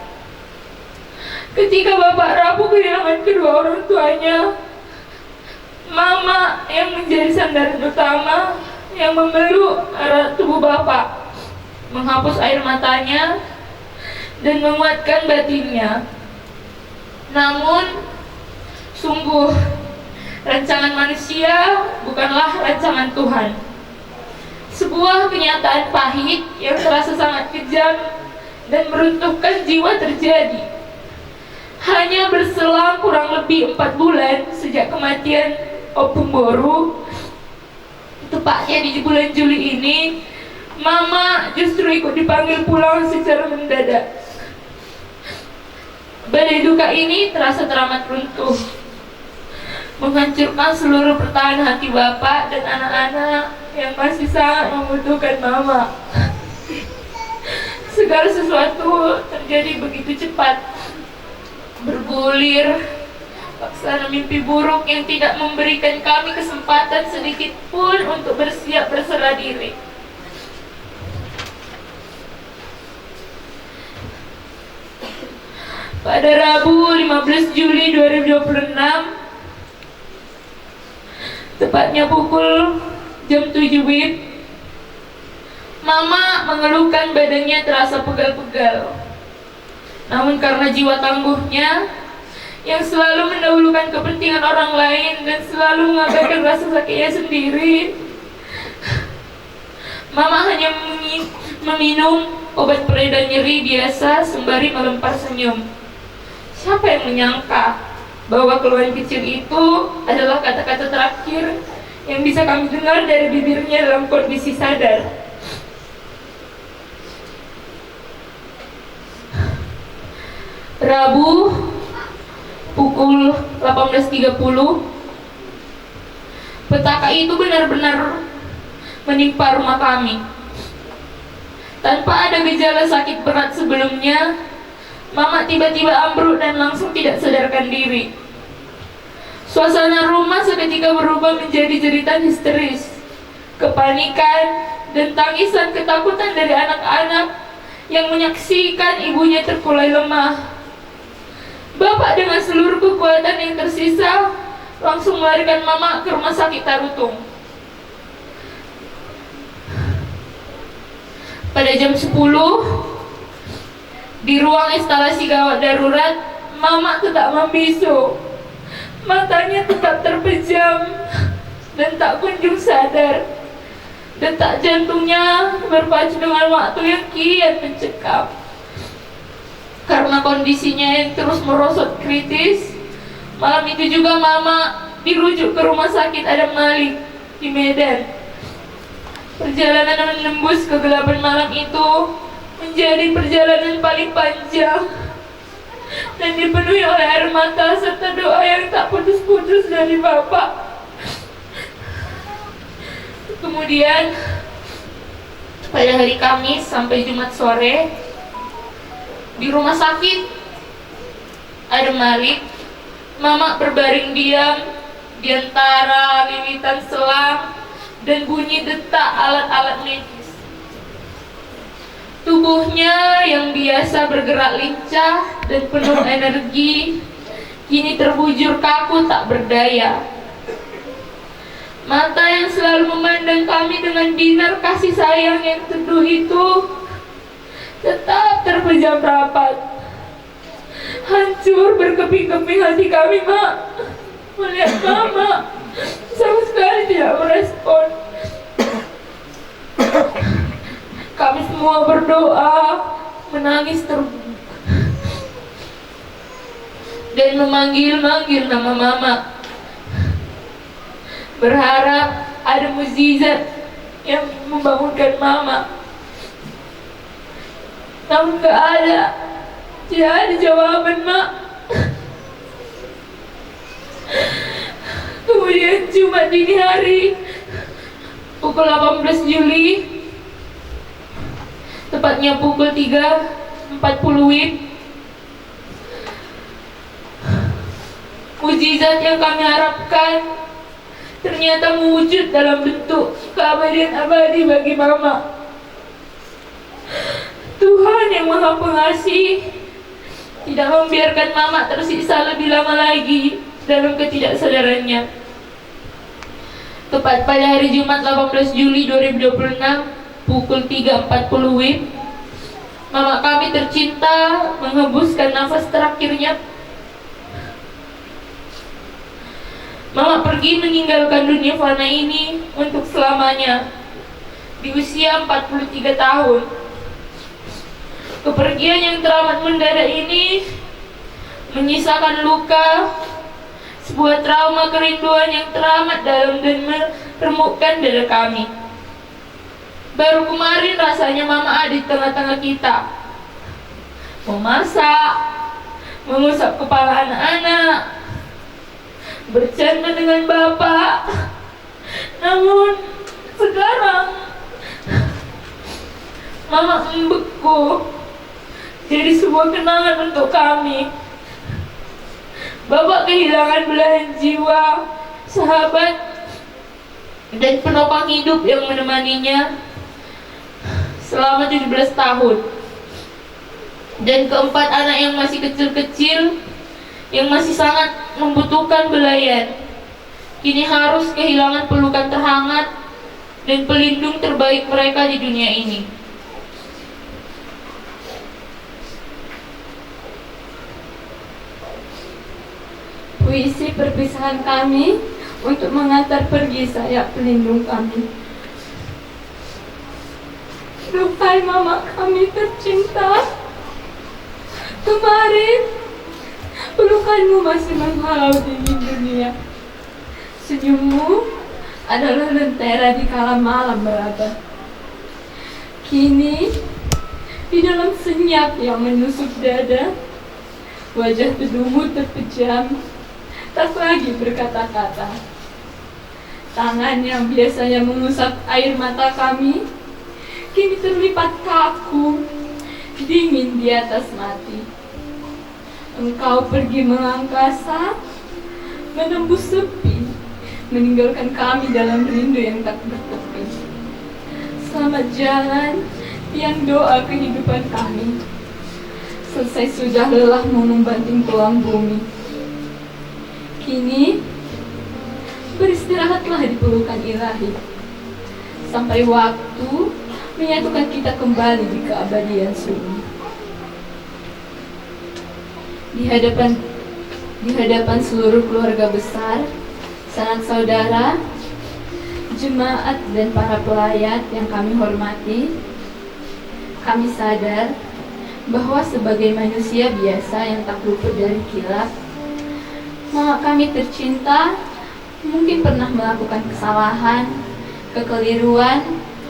[SPEAKER 11] Ketika Bapak rapuh kehilangan kedua orang tuanya, Mama yang menjadi sandaran utama yang memeluk erat tubuh Bapak, menghapus air matanya dan menguatkan batinnya. Namun, sungguh rancangan manusia bukanlah rancangan Tuhan. Sebuah kenyataan pahit yang terasa sangat kejam dan meruntuhkan jiwa terjadi. Hanya berselang kurang lebih 4 bulan sejak kematian Opung Boru, tepatnya di bulan Juli ini, Mama justru ikut dipanggil pulang secara mendadak. Badai duka ini terasa teramat runtuh, menghancurkan seluruh pertahanan hati Bapak dan anak-anak yang masih sangat membutuhkan Mama. Segala sesuatu menjadi begitu cepat, bergulir laksana mimpi buruk yang tidak memberikan kami kesempatan sedikit pun untuk bersiap berserah diri. Pada Rabu 15 Juli 2026, tepatnya pukul jam 7 WIB, Mama mengeluhkan badannya terasa pegal-pegal. Namun karena jiwa tangguhnya yang selalu mendahulukan kepentingan orang lain dan selalu mengabaikan rasa sakitnya sendiri, Mama hanya meminum obat pereda nyeri biasa sembari melempar senyum. Siapa yang menyangka bahwa keluhan kecil itu adalah kata-kata terakhir yang bisa kami dengar dari bibirnya dalam kondisi sadar. Rabu pukul 18.30, petaka itu benar-benar menimpa rumah kami. Tanpa ada gejala sakit berat sebelumnya, Mama tiba-tiba ambruk dan langsung tidak sadarkan diri. Suasana rumah seketika berubah menjadi jeritan histeris, kepanikan, dan tangisan ketakutan dari anak-anak yang menyaksikan ibunya terkulai lemah. Bapak dengan seluruh kekuatan yang tersisa langsung melarikan Mama ke rumah sakit Tarutung. Pada jam 10, di ruang instalasi gawat darurat, Mama tetap membisu. Matanya tetap terpejam dan tak kunjung sadar. Detak jantungnya berpacu dengan waktu yang kian mencekam. Karena kondisinya yang terus merosot kritis, malam itu juga Mama dirujuk ke rumah sakit Adam Malik di Medan. Perjalanan menembus kegelapan malam itu menjadi perjalanan paling panjang dan dipenuhi oleh air mata serta doa yang tak putus-putus dari Bapak. Kemudian pada hari Kamis sampai Jumat sore, di rumah sakit Adam Malik, Mama berbaring diam di antara lilitan selang dan bunyi detak alat-alat medis. Tubuhnya yang biasa bergerak lincah dan penuh energi kini terbujur kaku tak berdaya. Mata yang selalu memandang kami dengan binar kasih sayang yang teduh itu tetap terpejam rapat. Hancur berkeping-keping hati kami, Mak, melihat Mama sama sekali tidak merespon. Kami semua berdoa, menangis dan memanggil-manggil nama Mama, berharap ada mukjizat yang membangunkan Mama. Namun tidak ada jawaban, Mak. Kemudian Jumat dini hari pukul 18 Juli, tepatnya pukul 3.40 WIB, mukjizat yang kami harapkan ternyata mewujud dalam bentuk keabadian abadi bagi Mama. Tuhan yang Maha Pengasih tidak membiarkan Mama tersiksa lebih lama lagi dalam ketidaksadarannya. Tepat pada hari Jumat 18 Juli 2026 pukul 3.40 WIB, Mama kami tercinta menghembuskan nafas terakhirnya. Mama pergi meninggalkan dunia fana ini untuk selamanya di usia 43 tahun. Kepergian yang teramat mendadak ini menyisakan luka, sebuah trauma kerinduan yang teramat dalam dan meremukkan dada kami. Baru kemarin rasanya Mama ada di tengah-tengah kita, memasak, mengusap kepala anak-anak, bercanda dengan Bapak. Namun sekarang Mama membeku jadi sebuah sebuah kenangan untuk kami. Bapak kehilangan belahan jiwa, sahabat, dan penopang hidup yang menemaninya selama 17 tahun. Dan keempat anak yang masih kecil-kecil, yang masih sangat membutuhkan belayan, kini harus kehilangan pelukan terhangat dan pelindung terbaik mereka di dunia ini.
[SPEAKER 3] Puisi perpisahan kami untuk mengantar pergi sayap pelindung kami. Duhai mama kami tercinta, kemarin pelukanmu masih menghalau dingin dunia. Senyummu adalah lentera di kala malam meraba. Kini di dalam senyap yang menusuk dada, wajah teduhmu terpejam, tak lagi berkata-kata. Tangan yang biasanya mengusap air mata kami kini terlipat kaku, dingin di atas mati. Engkau pergi mengangkasa, menembus sepi, meninggalkan kami dalam rindu yang tak bertepi. Selamat jalan, tiang doa kehidupan kami. Selesai sudah lelah membanting tulang bumi. Kini beristirahatlah di pelukan ilahi, sampai waktu menyatukan kita kembali di keabadian sunyi. Di hadapan seluruh keluarga besar, sanak saudara, jemaat dan para pelayat yang kami hormati, kami sadar bahwa sebagai manusia biasa yang tak luput dari kilaf, mama kami tercinta mungkin pernah melakukan kesalahan, kekeliruan,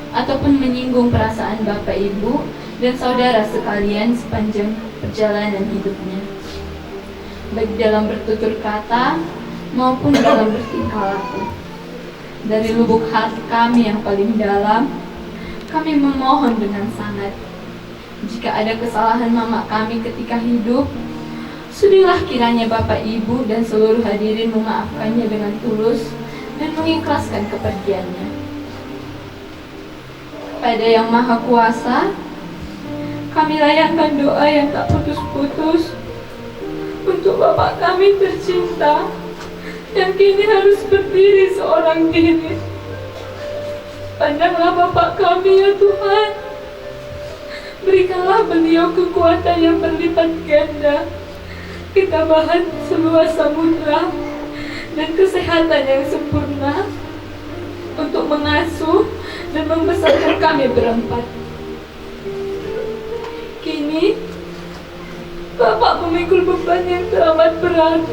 [SPEAKER 3] ataupun menyinggung perasaan bapak ibu dan saudara sekalian sepanjang perjalanan hidupnya, baik dalam bertutur kata maupun dalam bertingkah laku. Dari lubuk hati kami yang paling dalam, kami memohon dengan sangat, jika ada kesalahan mama kami ketika hidup, sudilah kiranya bapak ibu dan seluruh hadirin memaafkannya dengan tulus dan mengikhlaskan kepergiannya. Pada Yang Maha Kuasa, kami layangkan doa yang tak putus-putus untuk bapak kami tercinta yang kini harus berdiri seorang diri. Pandanglah bapak kami ya Tuhan, berikanlah beliau kekuatan yang berlipat ganda, ketabahan seluas samudra, dan kesehatan yang sempurna untuk mengasuh dan membesarkan kami berempat. Kini bapak memikul beban yang teramat berat,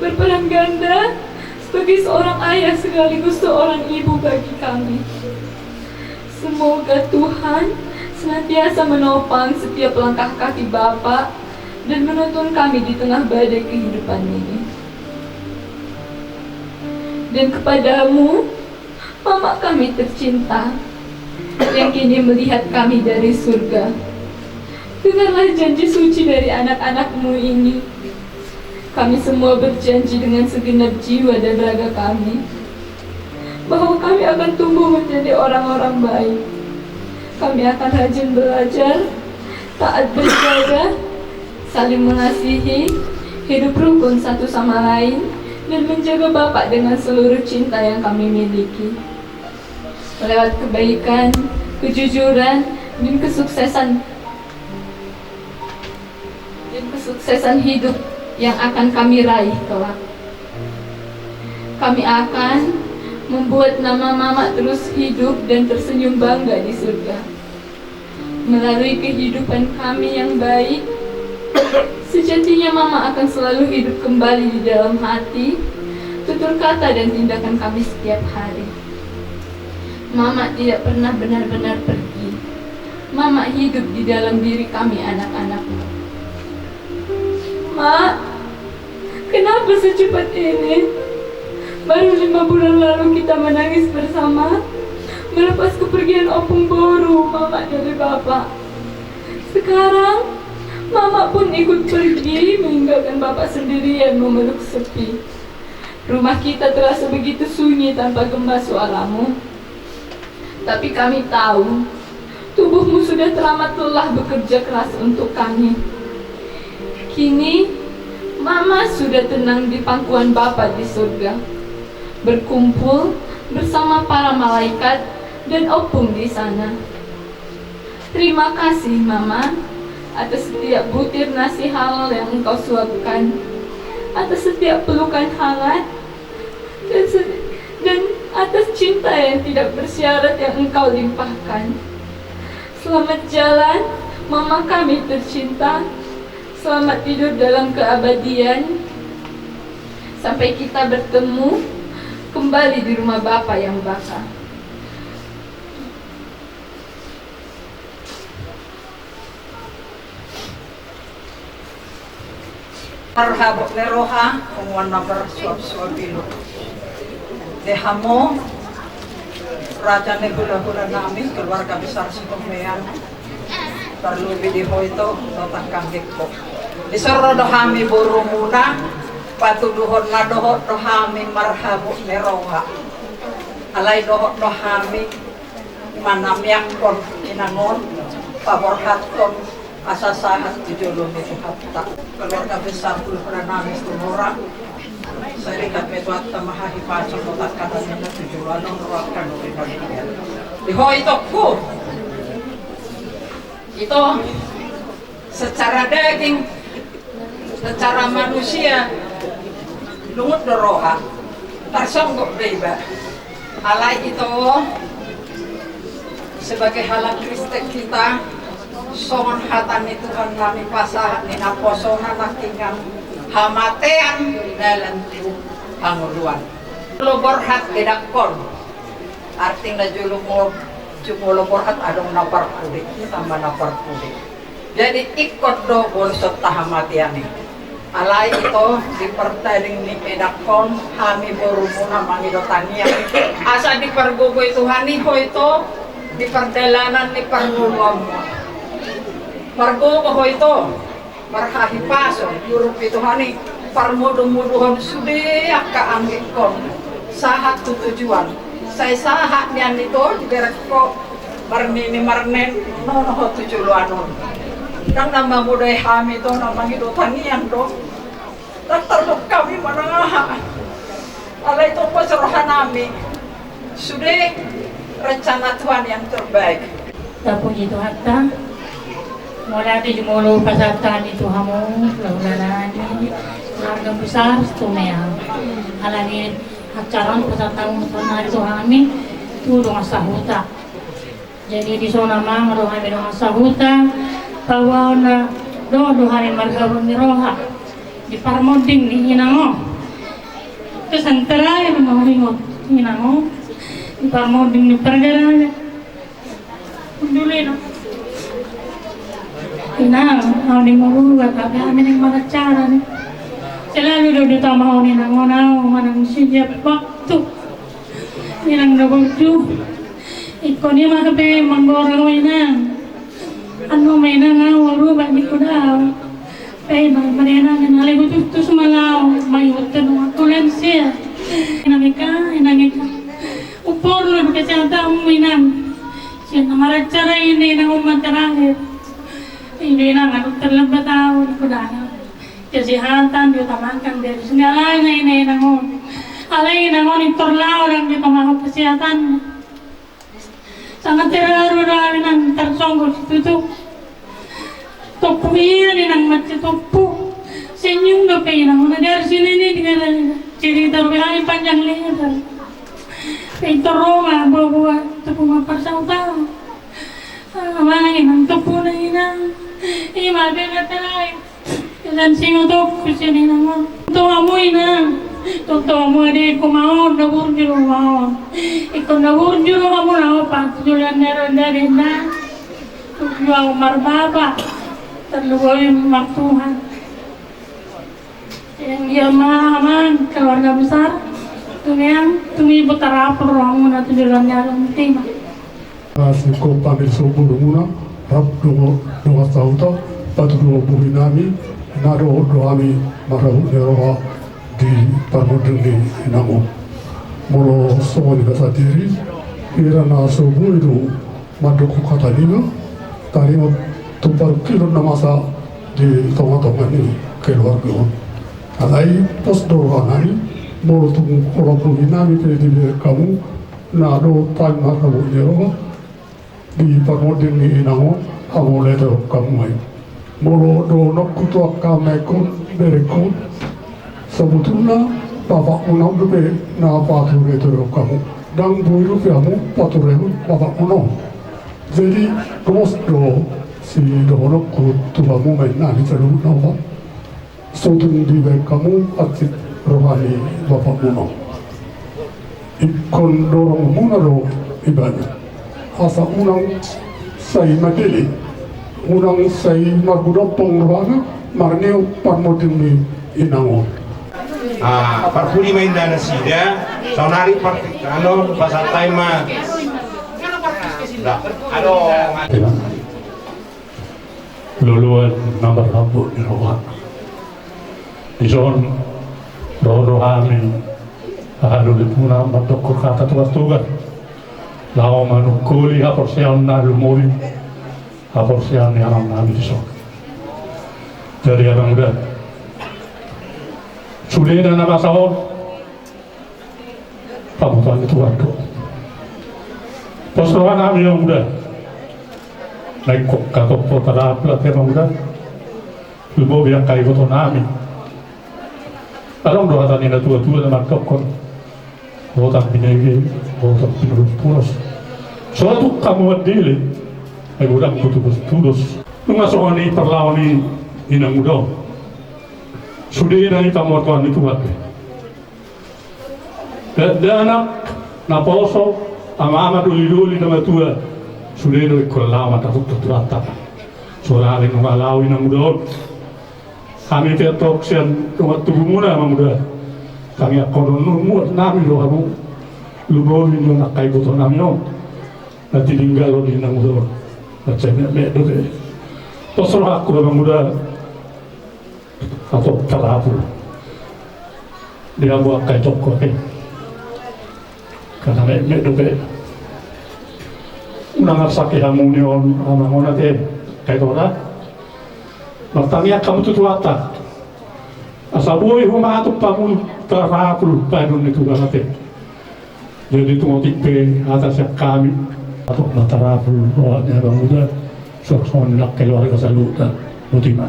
[SPEAKER 3] berperan ganda sebagai seorang ayah sekaligus seorang ibu bagi kami. Semoga Tuhan senantiasa menopang setiap langkah kaki bapak dan menuntun kami di tengah badai kehidupan ini. Dan kepadamu, mama kami tercinta, yang kini melihat kami dari surga, dengarlah janji suci dari anak-anakmu ini. Kami semua berjanji dengan segenap jiwa dan raga kami, bahwa kami akan tumbuh menjadi orang-orang baik. Kami akan rajin belajar, taat beribadah, saling mengasihi, hidup rukun satu sama lain, dan menjaga Bapak dengan seluruh cinta yang kami miliki. Lewat kebaikan, kejujuran, dan kesuksesan hidup yang akan kami raih kelak. Kami akan membuat nama mama terus hidup dan tersenyum bangga di surga. Melalui kehidupan kami yang baik, sejatinya mama akan selalu hidup kembali di dalam hati, tutur kata dan tindakan kami setiap hari. Mama tidak pernah benar-benar pergi. Mama hidup di dalam diri kami anak-anakmu. Ma, kenapa secepat ini? Baru 5 bulan lalu kita menangis bersama melepas kepergian opung boru mama dari bapak. Sekarang ikut pergi meninggalkan Bapak sendirian memeluk sepi. Rumah kita terasa begitu sunyi tanpa gema suaramu. Tapi kami tahu, tubuhmu sudah teramat lelah bekerja keras untuk kami. Kini, Mama sudah tenang di pangkuan Bapa di surga, berkumpul bersama para malaikat dan opung di sana. Terima kasih Mama atas setiap butir nasi halal yang Engkau suapkan, atas setiap pelukan hangat, dan atas cinta yang tidak bersyarat yang Engkau limpahkan. Selamat jalan, Mama kami tercinta. Selamat tidur dalam keabadian. Sampai kita bertemu kembali di rumah Bapa yang baka.
[SPEAKER 12] Marhaba leroha kung nabar suap-suap bilo. Dehamo Raja Negula-gula namin keluarga besar si Pemayan. Perlu video itu tentang kanggik ko. Disoro dohami buru muna patuduhon na dohot dohami marhaba leroha. Alay dohot dohami manamyak kon inangon paborhat kon asasahat tujulong itu hatta keluarga besar keluarga namis tumurang saya kami buat tamahahi pasang otak katanya tujuan nongrokan di hoitokku itu secara daging secara manusia lungut doroha tersonggok beba alai itu sebagai halal Kristen kita songon hatan ni Tuhan kami pasahan ni naposona nakingan hamatean dalam panguluan lobor hat tidak kon artinya julumo cuma lobor hat adong napar kudik tambah napar kudik jadi ikut do borsot tahamatian ni alai itu dipertanding ni edakon kami berumuna mangidotania asa dipergugui Tuhan ni ho itu di perjalanan ni pergugum Margo ko ito, marhahi paso, Europe ito hani, parmuduh-muduhan sudah kaanggit kon, sahat tujuan. Saya sahat niyan nito, diberat ko, marnini marnen, nono tujuan nun. Nang nama muday hami to, namang idotan niyan to, terterduk kami manangaha. Alay ito pasarahan namin, sudah rencana Tuhan yang terbaik.
[SPEAKER 13] Puji Tuhan ta. Mula di jumolo pasatan itu hamu laulanani keluarga besar stumea alani acara pasatan tanah itu kami tu dong sahuta jadi di sana mang dong kami dong sahuta bahwa na do hari marhabun roha di parmoding di hinango terus antara yang mau ringot hinango di parmoding di perjalanan dulu no Inang, mau di malugat, tapi amin yang mga cara nih. Selalu do ditamaw ni nang onaw, manang siyap waktu. Inang nabulju. Iko ni makape manggorang inang. Ano may nangaw, rubat ni ko daw. Pay marena nga naligot ito sumalaw, may utan ng atulan siya. Inangika. Upor lo kasi ang taong inang. Siya namarad cara ini nang umatarahit. Hindi na nga terlambat tahu ko dana kesehatan diutamakan dari segala ini nangon alai nangon itorlau dan diutamakan kesehatan sangat terharu dari nang tersonggol situ tuh topunya di nang mati topu senyum dope nang dari sini nih dengan cerita berani panjang lebar itu Roma bawa tepu mapasau tahu mana nang topu na inang Ima dengan terai, dan singotok kusini nama. Tuh amu ina, tuh amu ada kumau nabur juru mau. Ikut nabur juru kamu nawa pak jualan dari na. Tuh jual marbaba, terlalu maktuhan. Yang dia mahaman keluarga besar, tuh yang ibu terapur orang mana tuh jualan jalan timah.
[SPEAKER 14] Asiko pamil suku dumuna. Rap dungo sauto patudo buhinami nado doami marahu neroha di parmodenge inamo molo songoni kasatiri irana sobu itu madoku katalina tarima tupar kilo namasa di tonga-tonga ini keluarga alai pos dohanani molo tung kola buhinami di kamu nado palma kamu neroha di parmodenge inamo amole to kamu mai molo do nokutu akamekon berekon sebetulnya bapak unang dupe na pature to kamu dan boiru kamu pature bapak unang jadi kos do si do nokutu kamu mai na di terus nawa sotun di kamu atit rohani bapak unang ikon dorong munaro ibadah asa unang sai madeli unang say magudopong rohana marneo parmodini inango
[SPEAKER 15] parfuli mainda na sida sonari ano pasantay ma
[SPEAKER 5] luluan nomor rambut di roha di zon rohami lalu puna matokor kata tugas lau manukuli aporsian na lumuri aporsian yang nabi disok dari orang muda sudah nama sahon pamutan itu waktu posrohan kami yang muda naik kok katok potara pelatih yang muda lubo biang kai foto nami orang doa tani na tua-tua nama tokon botak binegi botak pinurus suatu kamu adili ay udang putus nungasokan ni perlawan ni inang muda sudah na itamuatuan itu hati dan anak naposo ama duli nama tua sudah na ikulama takut terata soalnya nungalau inang muda kami tetok sian rumah tubuh muna muda kami akan muat nami lo kamu lubo ini nak kai butuh nami no nanti tinggal lo di inang muda macam ni deh terserah aku memang muda atau terapul dia buat kai toko karena me dobe unang sakit hamunion amangona te kai tora bertanya kamu tu tuata asal boy rumah tu pamu terapul padun itu galate jadi tu motipe atas kami atau terapul rohnya bang muda sok-sok nak keluarga saluta motima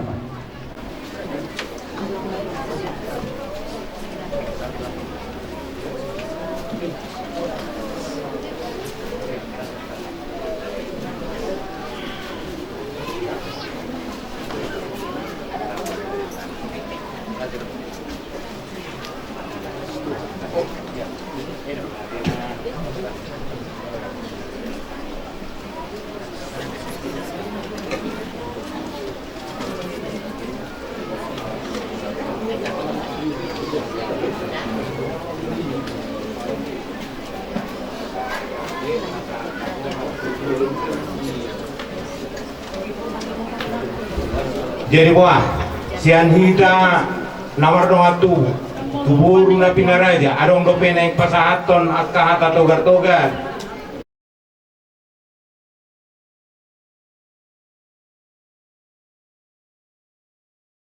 [SPEAKER 15] jadi wah sian hita nawar dongatu tuburu na pinaraja adong dope naik pasahaton akka hata togar-togar